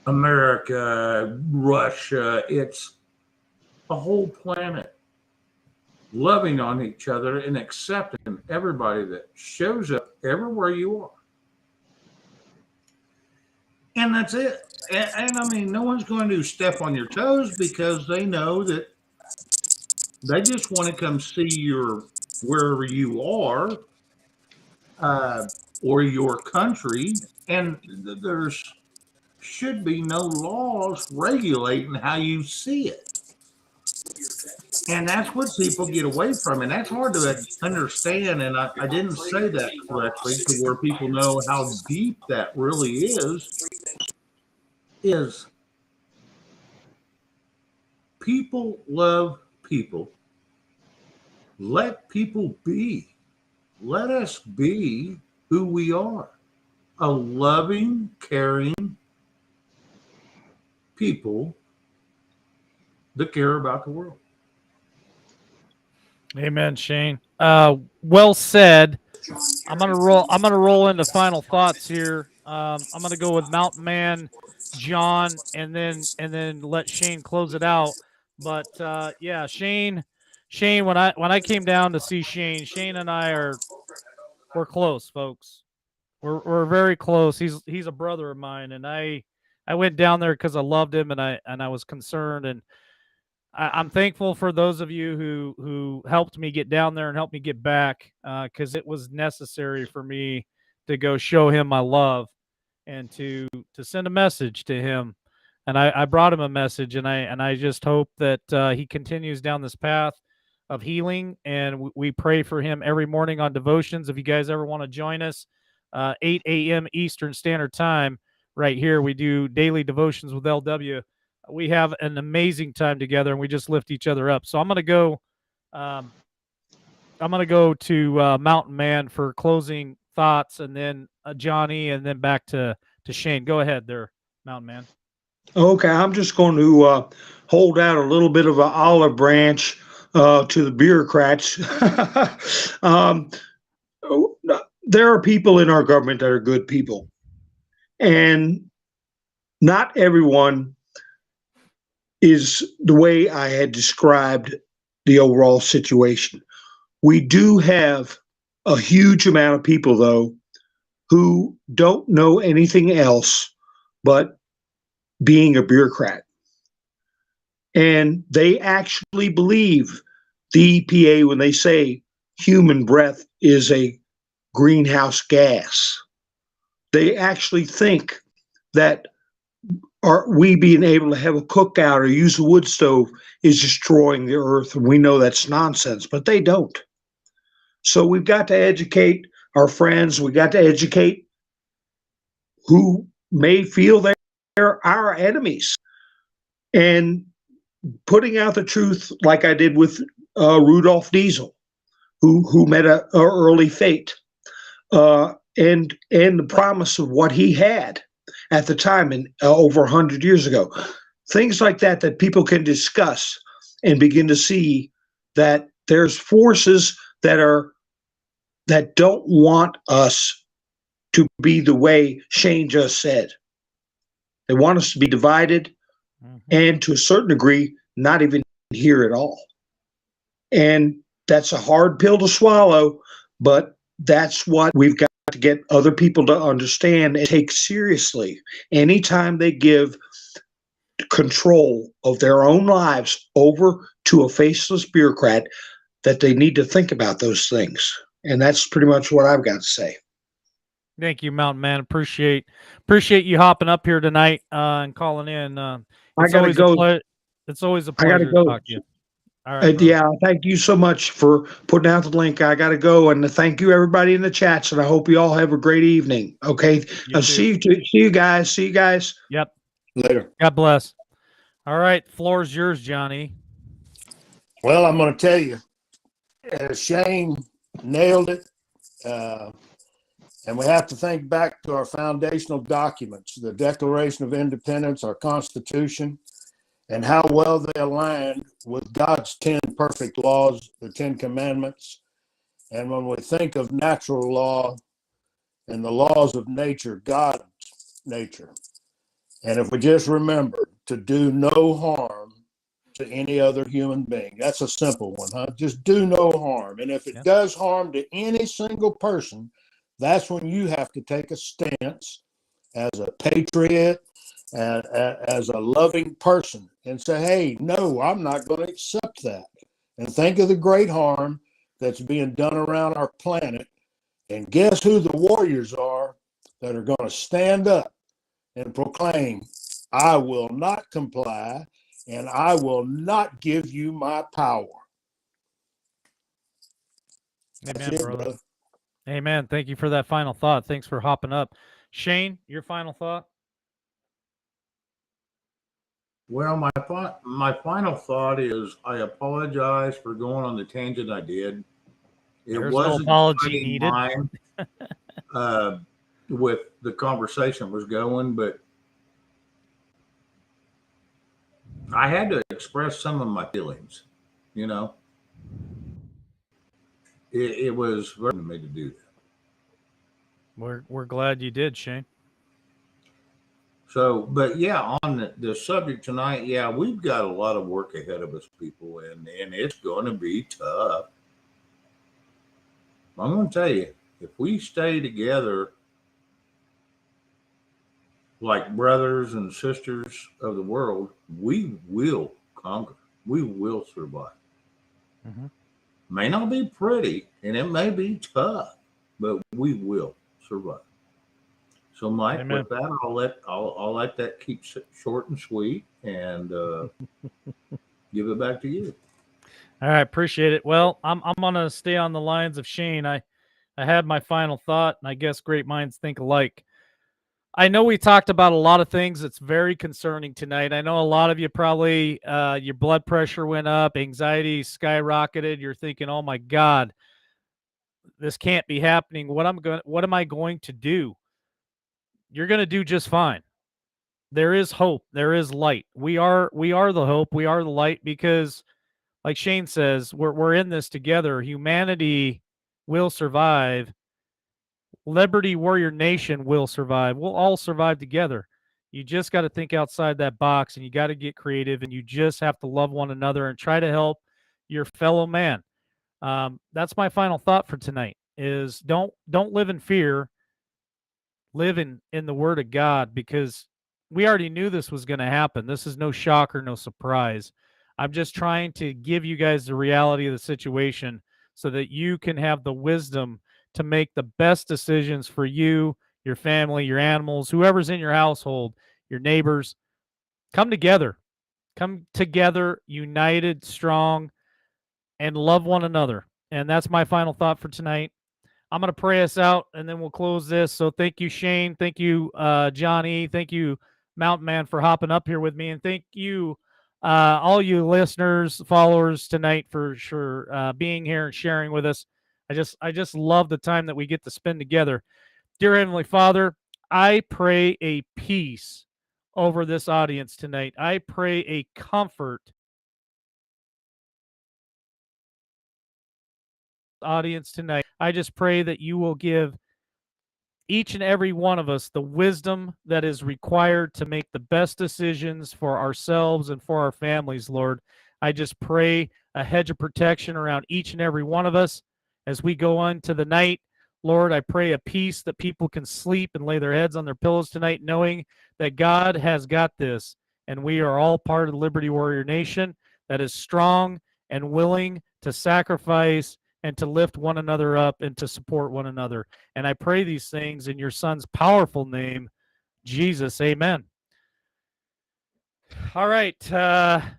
America, Russia. It's the whole planet loving on each other and accepting everybody that shows up everywhere you are. And that's it. And I mean, no one's going to step on your toes because they know that they just want to come see wherever you are, or your country. And there's should be no laws regulating how you see it. And that's what people get away from. And that's hard to understand. And I didn't say that correctly to where people know how deep that really is people love people. Let people be. Let us be who we are. A loving, caring people that care about the world. Amen, Shane. Well said. I'm gonna roll into final thoughts here. I'm gonna go with Mountain Man, John, and then let Shane close it out. But yeah, Shane, when I came down to see Shane and I we're close, folks. We're very close. He's a brother of mine, and I went down there because I loved him and I was concerned, and I'm thankful for those of you who helped me get down there and helped me get back, because it was necessary for me to go show him my love and to send a message to him. And I brought him a message, and I just hope that he continues down this path of healing. And we pray for him every morning on devotions. If you guys ever want to join us, 8 a.m. Eastern Standard Time, right here, we do daily devotions with LW. We have an amazing time together, and we just lift each other up. So I'm gonna go to Mountain Man for closing thoughts, and then Johnny, and then back to Shane. Go ahead there, Mountain Man. Okay, I'm just going to hold out a little bit of an olive branch to the bureaucrats. There are people in our government that are good people, and not everyone is the way I had described the overall situation. We do have a huge amount of people, though, who don't know anything else but being a bureaucrat. And they actually believe the EPA when they say human breath is a greenhouse gas. They actually think that we being able to have a cookout or use a wood stove is destroying the earth, and we know that's nonsense, but they don't. So we've got to educate our friends. We got to educate who may feel they're our enemies, and putting out the truth, like I did with Rudolph Diesel, who met a early fate, and the promise of what he had at the time, and over 100 years ago. Things like that people can discuss and begin to see that there's forces that don't want us to be the way Shane just said. They want us to be divided, and to a certain degree, not even here at all. And that's a hard pill to swallow, but that's what we've got to get other people to understand and take seriously. Anytime they give control of their own lives over to a faceless bureaucrat, that they need to think about those things. And that's pretty much what I've got to say. Thank you, Mountain Man. Appreciate you hopping up here tonight and calling in. It's always a pleasure to talk to you. All right, yeah, thank you so much for putting out the link. I got to go, and thank you everybody in the chats, and I hope you all have a great evening. Okay, see you guys. Yep. Later. God bless. All right, floor's yours, Johnny. Well, I'm going to tell you, Shane nailed it, And we have to think back to our foundational documents, the Declaration of Independence, our Constitution, and how well they align with God's 10 perfect laws, the 10 commandments. And when we think of natural law and the laws of nature, God's nature, and if we just remember to do no harm to any other human being, that's a simple one, huh? Just do no harm. And if it does harm to any single person, that's when you have to take a stance as a patriot, as a loving person, and say, hey, no, I'm not going to accept that. And think of the great harm that's being done around our planet. And guess who the warriors are that are going to stand up and proclaim, I will not comply and I will not give you my power. Amen, brother. Amen. Thank you for that final thought. Thanks for hopping up. Shane, your final thought? Well, my final thought is I apologize for going on the tangent I did. There's no apology needed. With the conversation was going, but I had to express some of my feelings. You know, it was very to me to do that. We're glad you did, Shane. So, but yeah, on the subject tonight, yeah, we've got a lot of work ahead of us, people, and it's going to be tough. I'm going to tell you, if we stay together like brothers and sisters of the world, we will conquer. We will survive. Mm-hmm. May not be pretty, and it may be tough, but we will survive. So, Mike, Amen. with that, I'll let that keep short and sweet, and give it back to you. All right, appreciate it. Well, I'm gonna stay on the lines of Shane. I had my final thought, and I guess great minds think alike. I know we talked about a lot of things that's very concerning tonight. I know a lot of you probably your blood pressure went up, anxiety skyrocketed. You're thinking, "Oh my God, this can't be happening. What am I going to do?" You're going to do just fine. There is hope. There is light. We are the hope. We are the light because, like Shane says, we're in this together. Humanity will survive. Liberty Warrior Nation will survive. We'll all survive together. You just got to think outside that box, and you got to get creative, and you just have to love one another and try to help your fellow man. That's my final thought for tonight. Is don't live in fear. Live in the Word of God, because we already knew this was going to happen. This is no shock or no surprise. I'm just trying to give you guys the reality of the situation so that you can have the wisdom to make the best decisions for you, your family, your animals, whoever's in your household, your neighbors. Come together, united, strong, and love one another. And that's my final thought for tonight. I'm going to pray us out, and then we'll close this. So thank you, Shane. Thank you, Johnny. Thank you, Mountain Man, for hopping up here with me. And thank you, all you listeners, followers tonight for sure being here and sharing with us. I just love the time that we get to spend together. Dear Heavenly Father, I pray a peace over this audience tonight. I pray a comfort audience tonight. I just pray that you will give each and every one of us the wisdom that is required to make the best decisions for ourselves and for our families, Lord. I just pray a hedge of protection around each and every one of us as we go on to the night. Lord, I pray a peace that people can sleep and lay their heads on their pillows tonight, knowing that God has got this, and we are all part of the Liberty Warrior Nation that is strong and willing to sacrifice and to lift one another up and to support one another. And I pray these things in your Son's powerful name, Jesus. Amen. All right.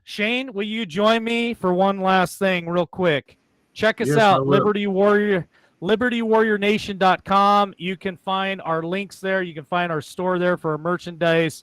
Shane, will you join me for one last thing real quick? Check us out, LibertyWarriorNation.com. You can find our links there. You can find our store there for our merchandise.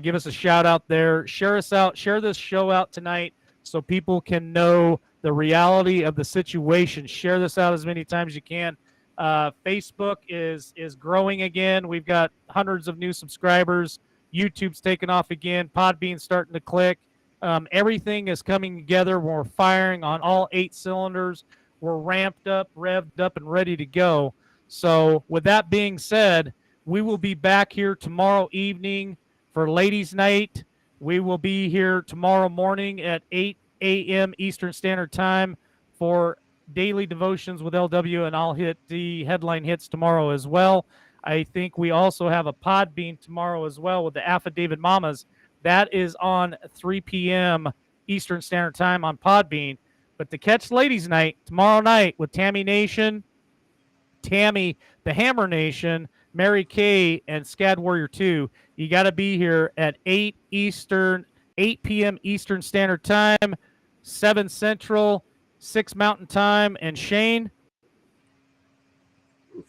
Give us a shout out there. Share us out. Share this show out tonight so people can know the reality of the situation. Share this out as many times as you can. Facebook is growing again. We've got hundreds of new subscribers. YouTube's taking off again. Podbean's starting to click. Everything is coming together. We're firing on all 8 cylinders. We're ramped up, revved up, and ready to go. So with that being said, we will be back here tomorrow evening for Ladies' Night. We will be here tomorrow morning at 8 a.m. Eastern Standard Time for Daily Devotions with LW, and I'll hit the headline hits tomorrow as well. I think we also have a Podbean tomorrow as well with the Affidavit Mamas. That is on 3 p.m. Eastern Standard Time on Podbean. But to catch Ladies' Night tomorrow night with Tammy Nation, Tammy, the Hammer Nation, Mary Kay, and Scad Warrior 2, you got to be here at 8 p.m. Eastern Standard Time, 7 Central, 6 Mountain Time. And Shane?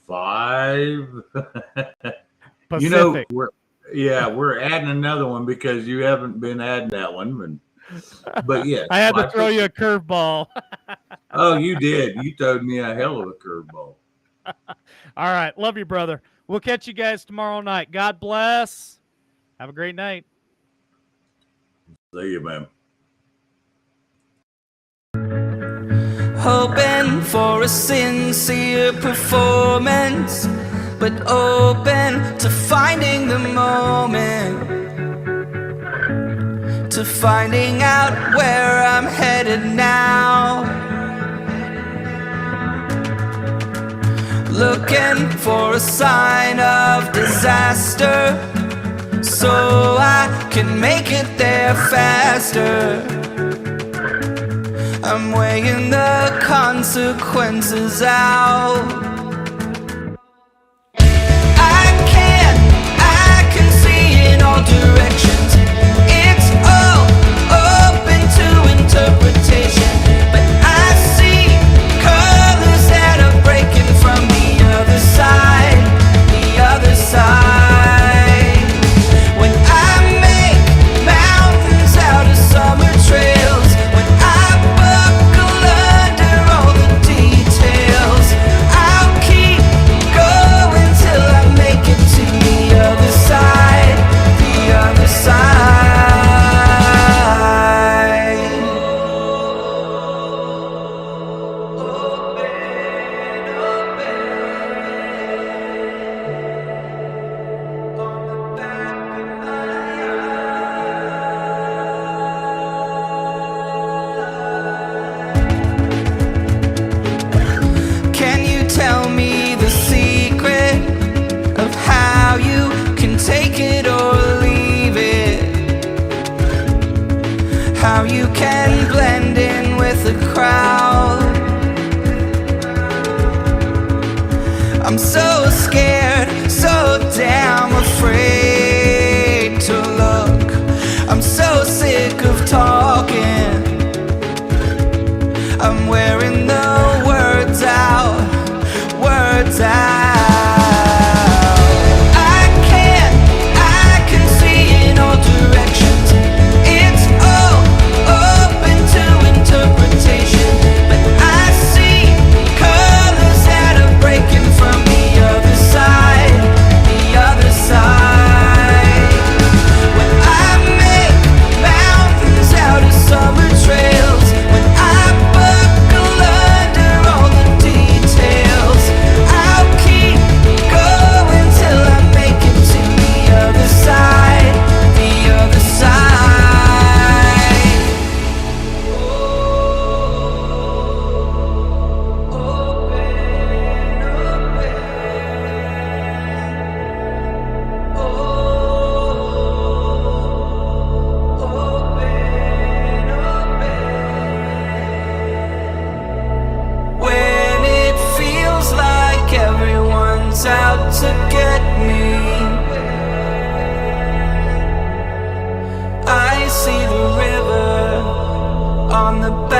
5. Pacific. You know, we're adding another one because you haven't been adding that one. But yeah, I had to throw you a curveball. Oh, you did. You throwed me a hell of a curveball. All right. Love you, brother. We'll catch you guys tomorrow night. God bless. Have a great night. See you, man. Hoping for a sincere performance, but open to finding the moment, to finding out where I'm headed now. Looking for a sign of disaster, so I can make it there faster. I'm weighing the consequences out. I can see in all directions. It's all open to interpretation, but I see colors that are breaking from the other side, the other side. When I make mountains out of summer trails, when I buckle under all the details, I'll keep going till I make it to the other side, the other side. Can you tell me the secret of how you can take it or leave it? How you can blend in with the crowd? I'm so scared, so damn afraid to look. I'm so sick of talking. I'm wearing the words out, words out. I can see in all directions. It's all open to interpretation, but I see colors that are breaking from the other side, the other side. When I make mountains out of summer trails, when I buckle under all the details, I'll keep going till I make it to the other side, the other side. When it feels like everyone's out to get me, I see the river on the back